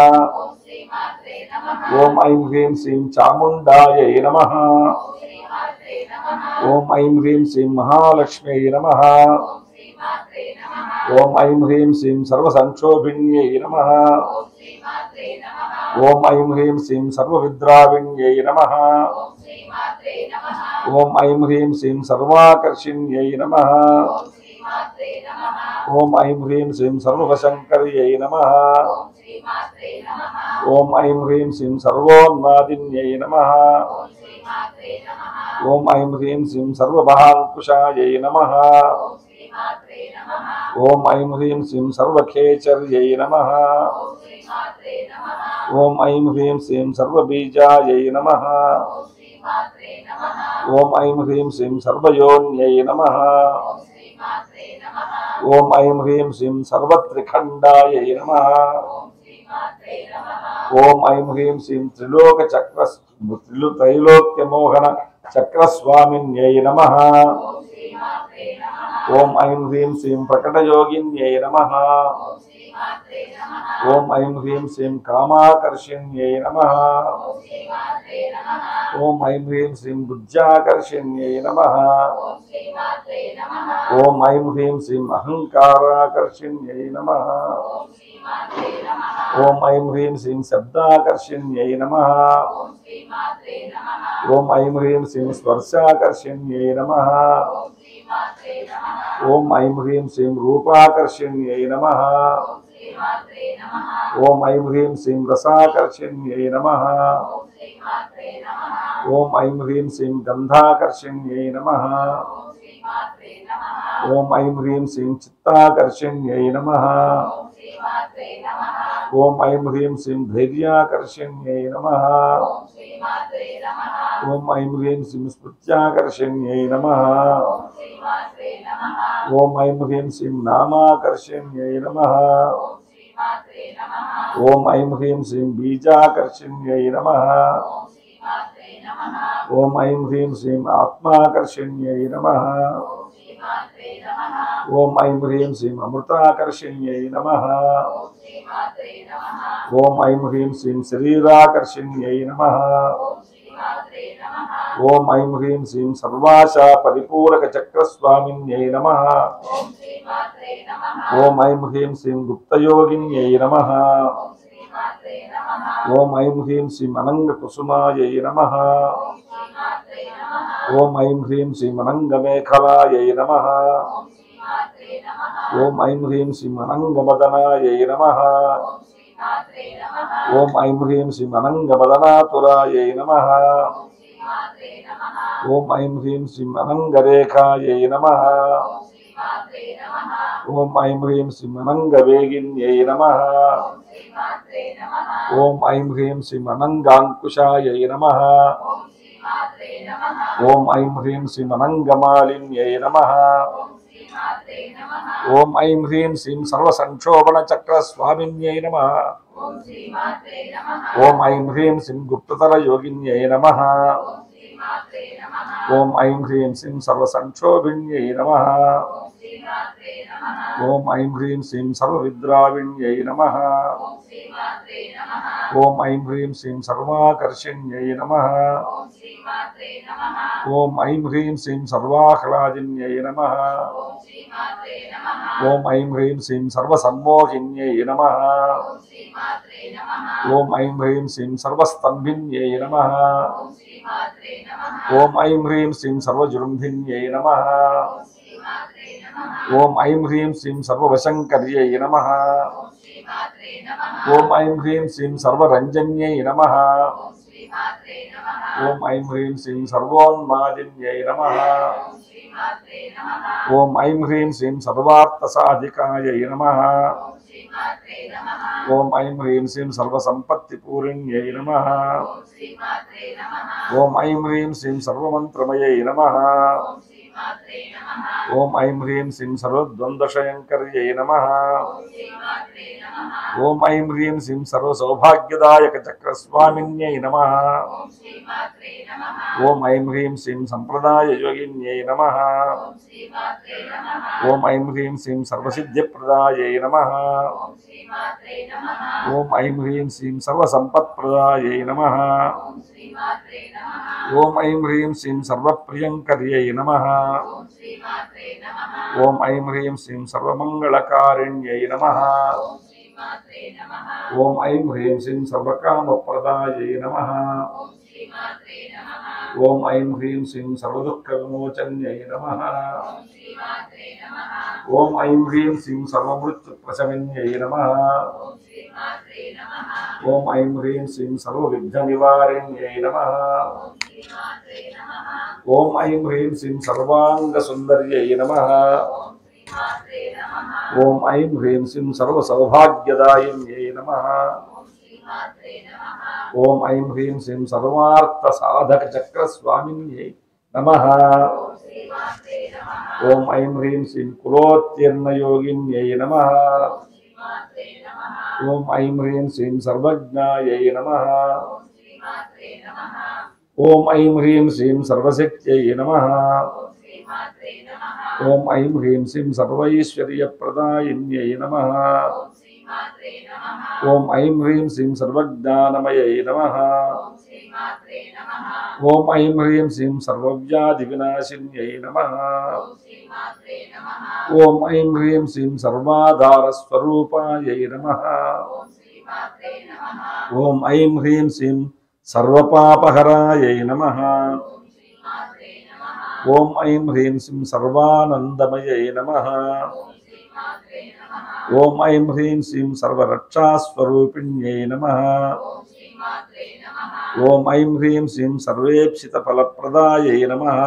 ఓం ఐం హ్రీం శ్రీం చాముండాయై నమః ఓం ఐం హ్రీం శ్రీం మహాలక్ష్మ్యై నమః ఓం ఐం హ్రీం శ్రీం సర్వసంక్షోభిణ్యై నమః ఓం ఐం హ్రీం శ్రీం సర్వవిద్రావిణ్యై నమః ఓం ఐం హ్రీం శ్రీం సర్వాకర్షిణ్యై నమః ఓం ఐం హ్రీం శ్రీం సర్వశంకర్యై నమః ఓం ఐం హ్రీం శ్రీం సర్వోన్మాదిన్యై నమః ఓం ఐం హ్రీం శ్రీం సర్వమహాంకుశాయై నమః ఓం ఐం హ్రీం శ్రీం సర్వఖేచర్యై నమః ఓం ఐం హ్రీం శ్రీం సర్వబీజాయై నమః ఓం ఐం హ్రీం శ్రీం సర్వయోన్యై నమః ఓం ఐం హ్రీం శ్రీం సర్వత్రిఖండాయై నమః ఓం ఐం హ్రీం శ్రీం త్రైలోక్యమోహన చక్రస్వామిన్యై నమః ఓం ఐం హ్రీం శ్రీం ప్రకటయోగిన్యై నమః ఓం ఐం హ్రీం శ్రీం కామాకర్షిణ్యై నమః ఓం ఐం హ్రీం శ్రీం బుద్ధ్యాకర్షిణ్యై నమః ఓం ఐం హ్రీం శ్రీం అహంకారాకర్షిణ్యై నమః ఓం ఐం హ్రీం శ్రీం శబ్దాకర్షణ్యై నమః ఓం ఐం హ్రీం శ్రీం స్పర్శాకర్షణ్యై నమః ఓం ఐం హ్రీం శ్రీం రూపాకర్షణ్యై నమః ఓం ఐం హ్రీం శ్రీం రసాకర్షణ్యై నమః ఓం ఐం హ్రీం శ్రీం గంధాకర్షణ్యై నమః ఓం ఐం హ్రీం శ్రీం చిత్తాకర్షణ్యై నమః ఓం ఐం హ్రీం శ్రీం ధైర్యాకర్షణ్యై నమః ఓం ఐం హ్రీం శ్రీం స్మృత్యాకర్షణ్యై నమః ఓం ఐం హ్రీం శ్రీం నామాకర్షణ్యై నమః ఓం ఐం హ్రీం శ్రీం బీజాకర్షణ్యై నమః ఓం ఐం హ్రీం శ్రీం ఆత్మాకర్షణ్యై నమః ఓం ఐం హ్రీం శ్రీం అమృతాకర్షణ్యై నమః ఓం ఐం హ్రీం శ్రీం శరీరాకర్షణ్యై నమః ఓం ఐం హ్రీం శ్రీం సర్వాశా పరిపూరక చక్రస్వామిన్యై నమః ఓం ఐం హ్రీం శ్రీం గుప్తయోగిన్యై నమః ఓం ఐం హ్రీం శ్రీం అనంగ కుసుమాయై నమః ఓం ఐం హ్రీం శ్రీం అనంగమేఖలాయై నమః ఓం ఐం హ్రీం శ్రీం అనంగమదనాయై నమః ఓం ఐం హ్రీం శ్రీం అనంగమదనాతురాయై నమః ఓం ఐం హ్రీం శ్రీం అనంగరేఖాయై నమః ఓం ఐం హ్రీం శ్రీం అనంగవేగిన్యై నమః ఓం ఐం హ్రీం శ్రీం అనంగాంకుశాయై నమః ఓం ఐం హ్రీం శ్రీం అనంగమాలిన్యై నమః ఓం ఐం హ్రీం శ్రీం సర్వసంక్షోభణ చక్ర స్వామిన్యై నమః ఓం ఐం హ్రీం శ్రీం గుప్తతర యోగిన్యై నమః ఓం ఐం హ్రీం శ్రీం సర్వసంక్షోభిన్యై నమః ఓం ఐం హ్రీం శ్రీం సర్వవిద్రావిణ్యై నమః ఓం ఐం హ్రీం శ్రీం సర్వాకర్షణ్యై నమః ఓం ఐం హ్రీం శ్రీం సర్వాహ్లాదిన్యై నమః ఓం ఐం హ్రీం శ్రీం సర్వసమ్మోహిన్యై నమః ఓం ఐం హ్రీం శ్రీం సర్వస్తంభిన్యై నమః ఓం ఐం హ్రీం శ్రీం సర్వజృంభిన్యై నమః ఓం ఐం హ్రీం శ్రీం సర్వవశంకర్యై నమః ఓం ఐం హ్రీం శ్రీం సర్వరంజన్యై నమః ఓం ఐం హ్రీం శ్రీం సర్వోన్మాదిన్యై నమః ఓం ఐం హ్రీం శ్రీం సర్వార్థసాధికాయై నమః ఓం ఐం హ్రీం శ్రీం సర్వసంపత్తిపూరిణ్యై నమః ఓం ఐం హ్రీం శ్రీం సర్వమంత్రమయై నమః ఓం ఐం హ్రీం శ్రీం సర్వద్వంద్వశయంకర్యై నమః ఓం ఐం హ్రీం శ్రీం సర్వసౌభాగ్యదాయక చక్రస్వామిన్యై నమః ఓం ఐం హ్రీం శ్రీం సంప్రదాయ యోగిన్యై నమః ఓం ఐం హ్రీం శ్రీం సర్వసిద్ధిప్రదాయై నమః ఓం ఐం హ్రీం శ్రీం సర్వసంపత్ప్రదాయై నమః ఓం ఐం హ్రీం శ్రీం సర్వప్రియంకర్యై నమః ఓం ఐం హ్రీం శ్రీం సర్వమంగళకారిణ్యై నమః ఓం ఐం హ్రీం శ్రీం సర్వకామప్రదాయై నమః ఓం ఐం హ్రీం శ్రీం సర్వదుఃఖవిమోచన్యై నమః ఓం ఐం హ్రీం శ్రీం సర్వమృత్యుప్రశమన్యై నమః ఓం ఐం హ్రీం శ్రీం సర్వవిఘ్ననివారిణ్యై నమః ఓం ఐం హ్రీం శ్రీం సర్వాంగసుందర్యై నమః ఓం ఐం హ్రీం శ్రీం సర్వసౌభాగ్యదాయిన్యై నమః ఓం ఐం హ్రీం శ్రీం సర్వార్థసాధకచక్రస్వామిన్యై నమః ఓం ఐం హ్రీం శ్రీం కులోత్తీర్ణయోగిన్యై నమః ఓం ఐం హ్రీం శ్రీం సర్వజ్ఞాయై నమః ఓం ఐం హ్రీం శ్రీం సర్వశక్త్యై నమః ఓం ఐం హ్రీం శ్రీం సర్వైశ్వర్యప్రదాయిన్యై నమః ఓం ఐం హ్రీం శ్రీం సర్వజ్ఞానమయై నమః ఓం ఐం హ్రీం శ్రీం సర్వవ్యాధివినాశిన్యై నమః ఓం ఐం హ్రీం శ్రీం సర్వాధారస్వరూపాయై నమః ఓం ఐం హ్రీం శ్రీం సర్వపాపహరాయై నమః. ఓం ఐం హ్రీం శ్రీం సర్వానందమయై నమః. ఓం ఐం హ్రీం శ్రీం సర్వరక్షాస్వరూపిణ్యై నమః. ఓం ఐం హ్రీం శ్రీం సర్వేప్సితఫలప్రదాయై నమః.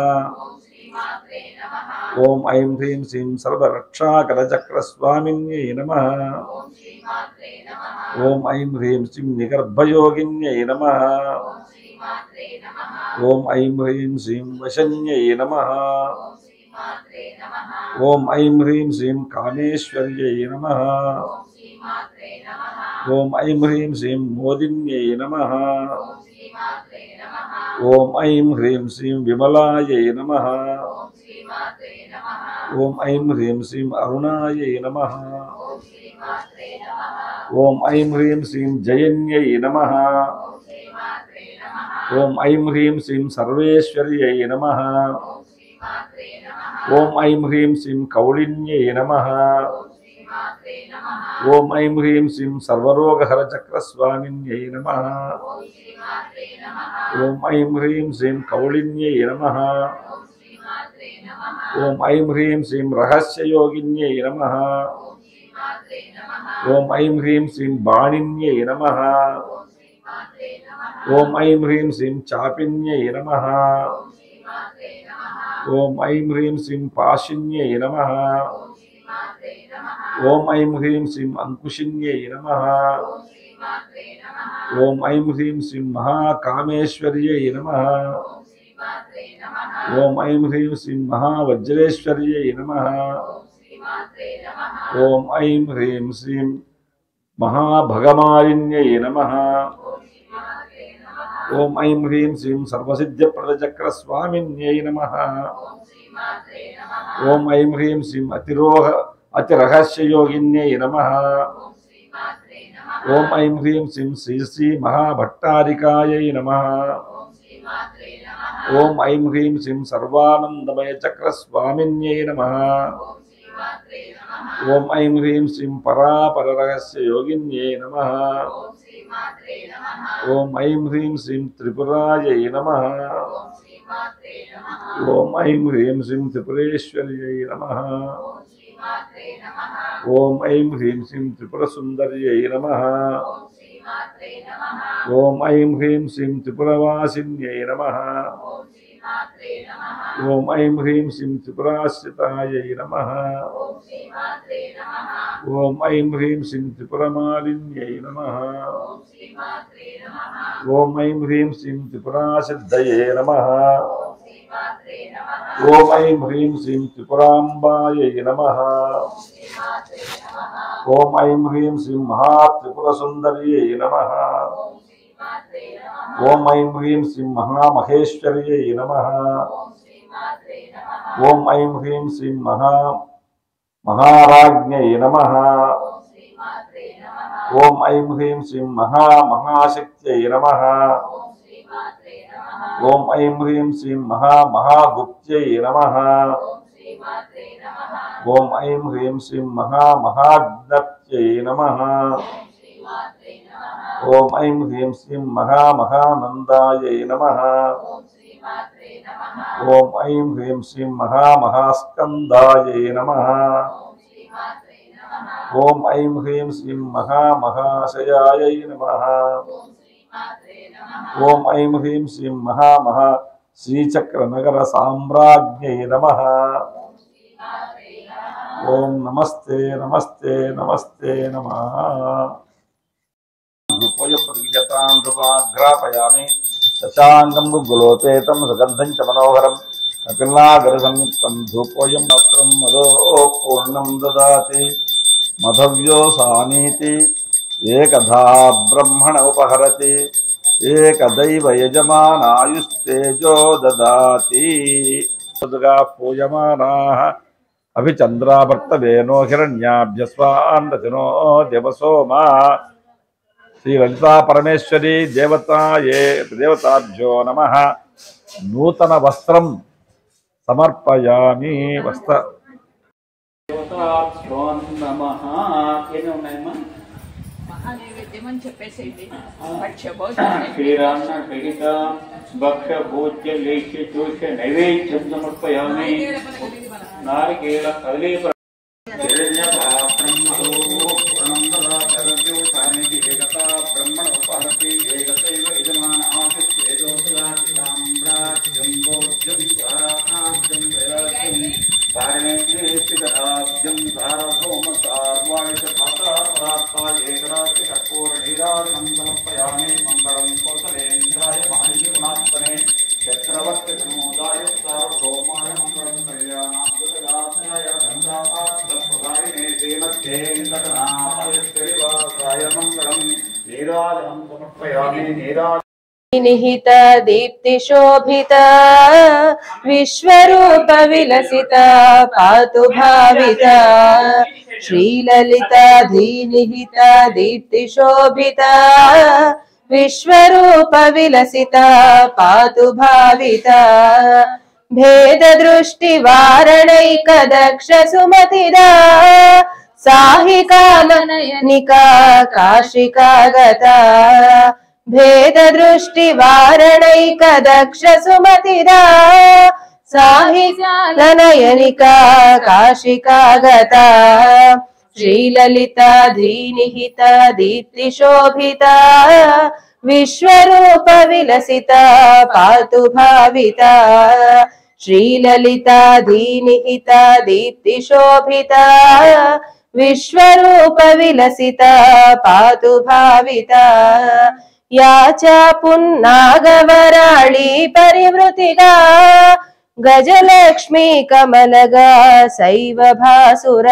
ఓం ఐం హ్రీం శ్రీం సర్వరక్షాకరచక్రస్వామిన్యై నమః. ఓం ఐం హ్రీం శ్రీం నిగర్భయోగిన్యై నమః. ఓం ఐం హ్రీం శ్రీం వశన్యై నమః. ఓం ఐం హ్రీం శ్రీం కామేశ్వర్యై నమః. ఓం ఐం హ్రీం శ్రీం మోదిన్యై నమః. ఓం ఐం హ్రీం శ్రీం విమలాయై నమః. ఓం ఐం హ్రీం శ్రీం అరుణాయై నమః. ఓం ఐం హ్రీం శ్రీం జయన్యై నమః. ఓం ఐం హ్రీం శ్రీం సర్వేశ్వర్యై నమః. ఓం ఐం హ్రీం శ్రీం కౌళిన్యై నమః. ఓం ఐం హ్రీం శ్రీం సర్వరోగహరచక్రస్వామిన్యై నమః. ఓం ఐం హ్రీం శ్రీం కౌళిన్యై నమః. ఓం ఐం హ్రీం శ్రీం రహస్యయోగిన్యై నమః. ఓం ఐం హ్రీం శ్రీం బాణిన్యై నమః. ఓం ఐం హ్రీం శ్రీం చాపిన్యై నమః. ఓం ఐం హ్రీం శ్రీం పాశిన్యై నమః. ఓం ఐం హ్రీం శ్రీం అంకుశిన్యై నమః. ఓం ఐం హ్రీం శ్రీం మహాకామేశ్వర్యై నమః. ఓం ఐం హ్రీం శ్రీం మహావజ్రేశ్వర్యై నమః. ఓం ఐం హ్రీం శ్రీం మహాభగమాలిన్యై నమః. ఓం ఐం హ్రీం శ్రీం సర్వసిద్ధ్యప్రదచక్రస్వామిన్యై నమః. ఓం ఐం హ్రీం శ్రీం అతిరహస్యయోగిన్యై నమః. ఓం ఐం హ్రీం శ్రీం శ్రీ శ్రీ మహాభట్టారికాయై నమః. ఓం ఐం హ్రీం శ్రీం సర్వానందమయచక్రస్వామిన్యై నమః. ఓం ఐం హ్రీం శ్రీం పరాపరరహస్యయోగిన్యై నమః. ఓం ఐం హ్రీం శ్రీం త్రిపురాయై నమః. ఓం ఐం హ్రీం శ్రీం త్రిపురేశ్వర్యై నమః. ఓం ఐం హ్రీం శ్రీం త్రిపురసుందర్యై నమః. ఓం ఐం హ్రీం శ్రీం త్రిపురవాసిన్యై నమః. ఓం ఐం హ్రీం శ్రీం త్రిపురాశ్రితాయై నమః. ఓం ఐం హ్రీం శ్రీం త్రిపురమాలిన్యై నమః. ఓం ఐం హ్రీం శ్రీం త్రిపురాసిద్ధయే నమః. ఓం ఐం హ్రీం శ్రీం త్రిపురాంబాయై నమః. ఓం ఐం హ్రీం శ్రీం మహాత్రిపురసుందర్యై నమః. ఓం ఐం హ్రీం శ్రీం మహామహేశ్వర్యై నమః. ఓం ఐం హ్రీం శ్రీం మహారాజ్ఞై నమః. ఓం ఐం హ్రీం శ్రీం మహాశక్త్యై నమః. ఓం ఐం హ్రీం శ్రీం మహాగుప్త్యై నమః. ఓం ఐం హ్రీం శ్రీం మహాజ్ఞప్త్యై నమః. ఓం ఐం హ్రీం శ్రీం మహానందాయై నమః. ఓం ఐం హ్రీం శ్రీం మహాస్కందాయై నమః. ఓం ఐం హ్రీం శ్రీం మహాశయాయై నమః. ఓం ఐం హ్రీం శ్రీం శ్రీచక్రనగర సామ్రాజ్ఞై నమః. ఓం నమస్తే నమస్తే నమస్తే నమః. ధూపోయం ప్రతిశతాం ధూపాగ్రాపయామి. శశాంగం గుగ్గులోపేతం సుగంధం చ మనోహరం కపిలాగర సంయుక్తం ధూపోయం మాత్రం మదో పూర్ణం దదాతి. మధవ్యో సానీతి ఏకధా బ్రహ్మణ ఉపహరతి. ఏకదైవ యజమానాయుస్తేజో దదాతి. పూయమానాః అభిచంద్రావర్తవేనో హిరణ్యాభ్యస్వాన్ రతినో దేవసోమా. శ్రీ లలితా పరమేశ్వరి దేవతాభ్యో నమః. నూతన వస్త్రం సమర్పయామి. దేవతాభ్యో నమః. ఎన్ని ఉన్నాయమ్మా? మహానైవేద్యం చేయమని చెప్పేసేయండి. భక్ష్య భోజనం క్షీరాన్న సహిత భక్ష భోజ్య లేఖ్య దోష నైవేద్యం సమర్పయామి. నారికేళ కదలీ సమర్పయామి. మంగళం కోసలేంద్రాయ మహాయునాత్మనే చక్రవర్తి సమోదాయ సార్వభౌమాయ మంగళం కళ్యాణాయ ధన్యాయ శ్రీమద్దేంకటనాథాయ శ్రీవాసాయ మంగళం. నీరాజనం సమర్పయామి. నిహిత దీప్తి శోభిత విశ్వరూప విలసిత పాతు భావిత శ్రీలలిత ధీనిహిత దీప్తి శోభిత విశ్వరూప విలసిత పాతు భావిత భేద దృష్టి వారణైక దక్ష సుమతిదా సాహికా నయనికా కాశికా గతా భేద దృష్టి వారణైక దక్ష సుమతిదా సాహినయనికా కాశికా గతా శ్రీలలిత ధీనిహిత దీప్తి శోభిత విశ్వరూప విలసిత పాతు భావిత శ్రీలలిత ధీనిహిత దీప్తి శోభిత విశ్వరూప విలసిత పాతు భావిత యాచా పున్నాగవరాళి పరివృతిగా గజలక్ష్మీ కమలగా శైవ భాసుర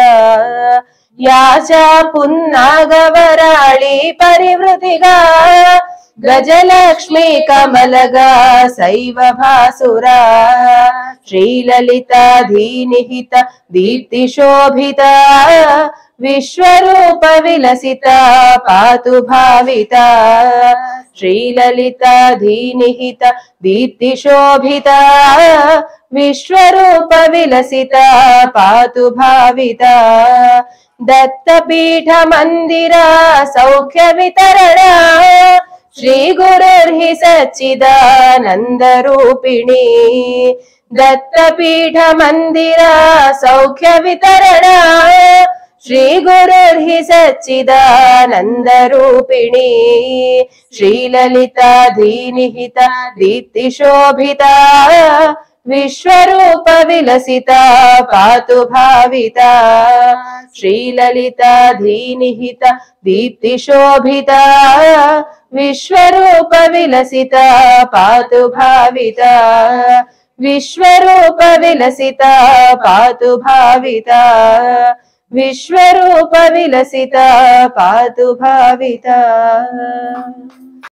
యాచా పున్నాగవరాళి పరివృతిగా గజలక్ష్మీ కమలగా శైవ భాసుర శ్రీలలిత ధీనిహిత దీప్తి శోభిత విశ్వరూప విలసిత పాతు భావిత శ్రీలలిత ధీనిహిత దీప్తి శోభిత విశ్వరూప విలసిత పాతు భావిత దత్తపీఠ మందిర సౌఖ్య వితరణ శ్రీ గురుర్హి సచ్చిదానంద రూపిణి దత్తపీఠ మందిర సౌఖ్య వితరణ శ్రీ గురుర్హి సచ్చిదానంద రూపిణి శ్రీలలిత ధీనిహిత దీప్తి శోభిత విశ్వరూప విలసిత పాతు భావిత శ్రీలలిత ధీనిహిత దీప్తి శోభిత విశ్వరూప విలసిత పాతు భావిత విశ్వరూప విలసిత పాతు భావిత విశ్వరూప విలసిత పాతు భావిత.